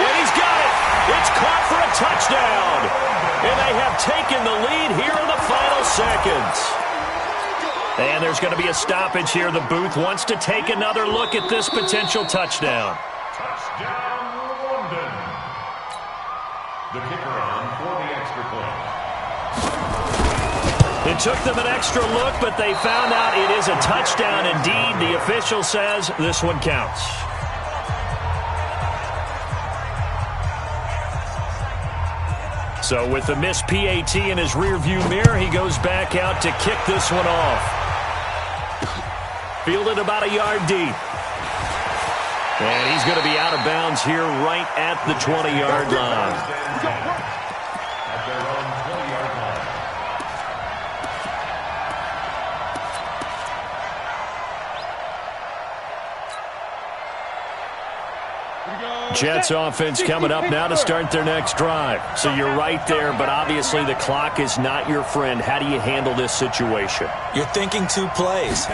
And he's got it. It's caught for a touchdown. And they have taken the lead here in the final seconds. And there's going to be a stoppage here. The booth wants to take another look at this potential touchdown. Touchdown, London. The kicker on for the extra point. It took them an extra look, but they found out it is a touchdown indeed. The official says this one counts. So with the missed PAT in his rearview mirror, he goes back out to kick this one off. Fielded about a yard deep. And he's going to be out of bounds here right at the 20-yard line. At their own 20-yard line. Jets offense coming up now to start their next drive. So you're right there, but obviously the clock is not your friend. How do you handle this situation? You're thinking 2 plays.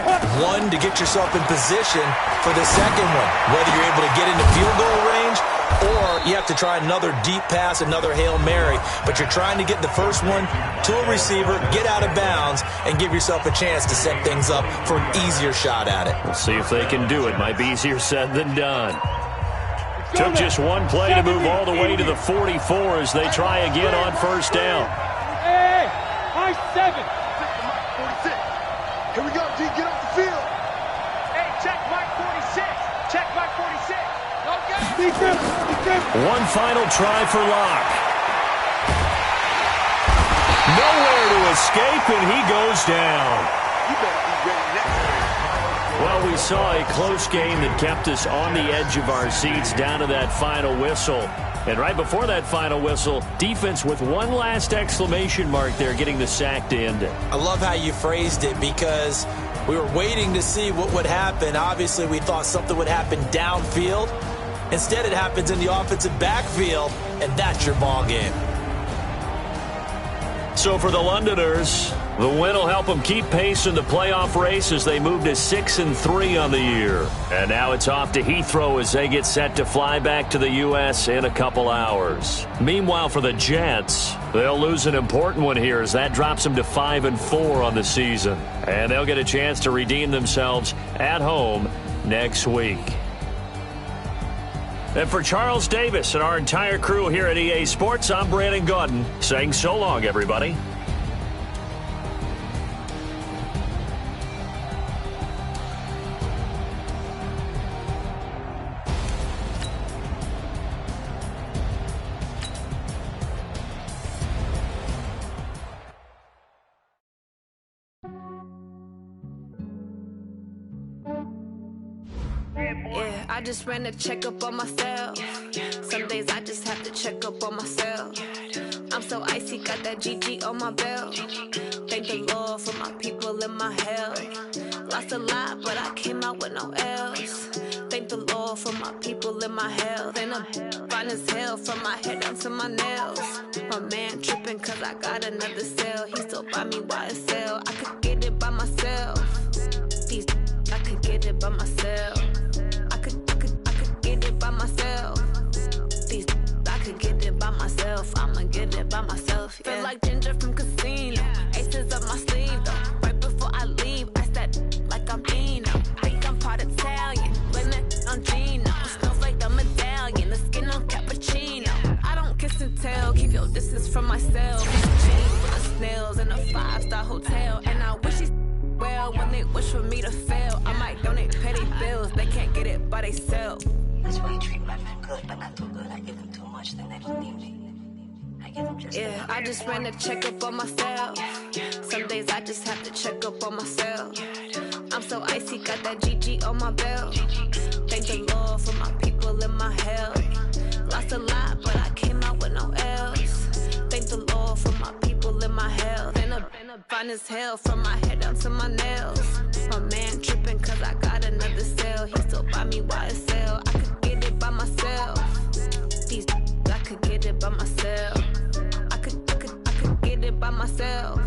One, to get yourself in position for the second one, whether you're able to get into field goal range or you have to try another deep pass, another Hail Mary. But you're trying to get the first one to a receiver, get out of bounds, and give yourself a chance to set things up for an easier shot at it. We'll see if they can do it. Might be easier said than done. Took just one play to move all the way to the 44 as they try again on first down. Hey, high 7. 46. Here we go, D. Get off the field. Hey, check Mike 46. Check Mike 46. Okay. One final try for Locke. Nowhere to escape, and he goes down. You better be ready next time. Well, we saw a close game that kept us on the edge of our seats down to that final whistle. And right before that final whistle, defense with one last exclamation mark there, getting the sack to end it. I love how you phrased it because we were waiting to see what would happen. Obviously, we thought something would happen downfield. Instead, it happens in the offensive backfield, and that's your ball game. So for the Londoners, the win will help them keep pace in the playoff race as they move to 6-3 on the year. And now it's off to Heathrow as they get set to fly back to the U.S. in a couple hours. Meanwhile, for the Jets, they'll lose an important one here as that drops them to 5-4 on the season. And they'll get a chance to redeem themselves at home next week. And for Charles Davis and our entire crew here at EA Sports, I'm Brandon Gaudin saying so long, everybody. Yeah, I just ran a checkup on myself. Some days I just have to check up on myself. I'm so icy, got that GG on my belt. Thank the Lord for my people and my health. Lost a lot, but I came out with no else. Thank the Lord for my people and my health. And I'm fine as hell from my head down to my nails. My man tripping cause I got another cell. He still buy me YSL. I could get it by myself. These I could get it by myself. I could get it by myself. These I could get it by myself. I'ma get it by myself. Yeah. Feel like Ginger from Casino. Aces up my sleeve though. Right before I leave, I said like I'm Eno. Think I'm part Italian. Blame it on Gino. Snowflake the medallion. The skin on cappuccino. I don't kiss and tell. Keep your distance from myself. Chain full of snails in a 5-star hotel. And I wish she well when they wish for me to fail. I might donate petty bills. They can't get it by themselves. That's why you treat my men good, but not too good. I give them too much, then they don't need me. I give them just yeah, I just ran a checkup on myself. Some days I just have to check up on myself. I'm so icy, got that GG on my belt. Thank the Lord for my people and my health. Lost a lot, but I came out with no else. Thank the Lord for my people and my health. And I'm fine as hell from my head down to my nails. My man tripping cause I got another cell. He still buy me YSL. I could get it by myself. These I could get it by myself. I could get it by myself.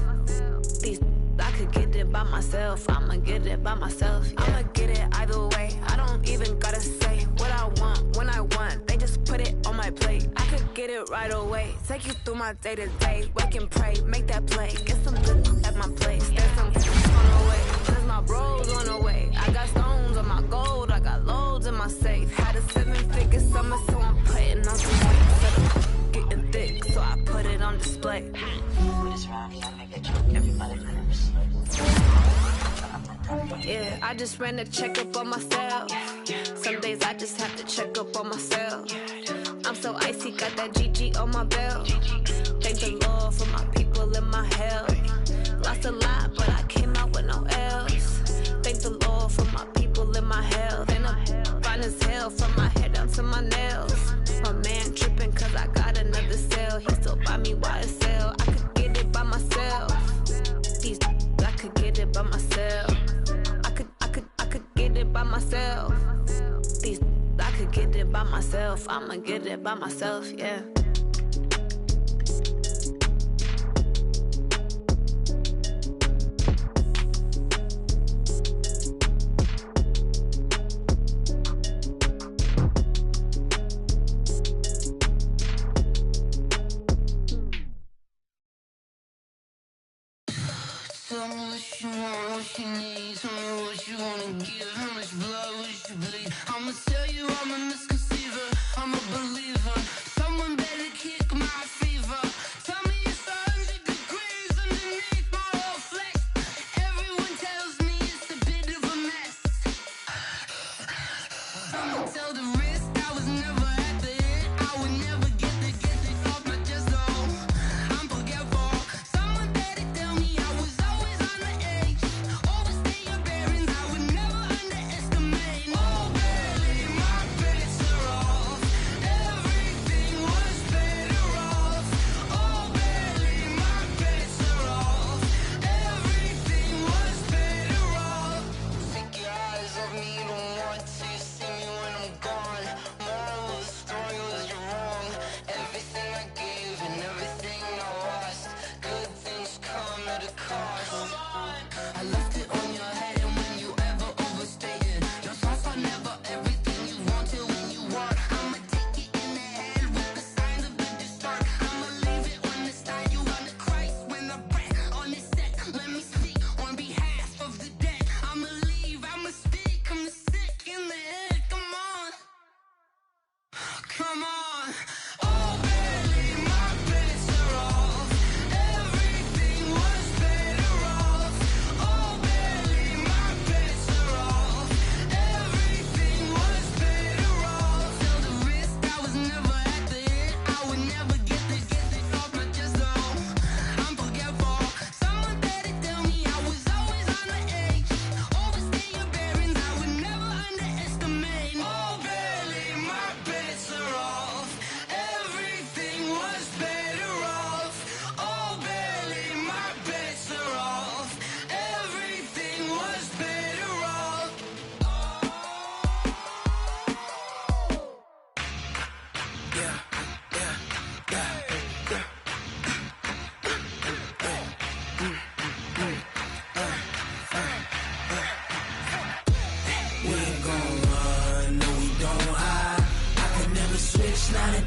These I could get it by myself. I'ma get it by myself. Yeah. I'ma get it either way. I don't even gotta say what I want when I want. They just put it on my plate. I could get it it right away. Take you through my day-to-day. Wake and pray, make that play. Get some good at my place. There's some on the way. Cause my bros on the way. I got stones on my gold. I got loads in my safe. Had a 7-figure summer, so I'm putting on some weight. Instead of getting thick, so I put it on display. Yeah, I just ran a checkup on myself. Some days I just have to check up on myself. I'm so icy, got that GG on my belt. Thank the Lord for my people in my health. Lost a lot, but I came out with no else. Thank the Lord for my people in my health. And I'm fine as hell from my head down to my nails. My man tripping cause I got another sale. He still buy me YSL. I could get it by myself. These I could get it by myself. I could get it by myself. These I could get it by myself. I'ma get it by myself, yeah. Tell me what you want, what you need. Tell me what you wanna give. How much blood would you bleed? I'ma tell you I'm a misconceiver. I'm a believer. Someone better kick my fever. Tell me it's 100 degrees underneath my whole flesh. Everyone tells me it's a bit of a mess. I'ma tell the risk I was never at the end. I would never get it off my chest though. I'm forgetful. Someone better tell me I was always on the edge. Overstay your bearings, I would never underestimate. Oh baby, my bets are off. Everything was better off. Oh baby, my bets are off. Everything was better off. Take your eyes off me, don't want to see me when I'm gone. Moral of the story was you're wrong. Everything I gave and everything I lost. Good things come at a cost. I left it on your head, and when you ever overstated, your thoughts are never everything you wanted when you want. I'ma take it in the head with the signs of the distort. I'ma leave it on the side. You on the Christ when I breath on this set. Let me speak on behalf of the dead. I'ma leave, I'ma speak. I'm sick in the head. Come on, come on. Oh baby, my bets are off. Everything was better off. Oh baby, my bets are off. Everything was better off. Tell the risk I was never at the end. I would never get it off my chest though. I'm forgetful. Someone better tell me I was always on the edge. Overstay your bearings, I would never underestimate. Oh baby, my bets are off. Everything was better off. Oh baby, my bets are off. Everything was better off. We ain't gon' run, no we don't hide. I could never switch, not a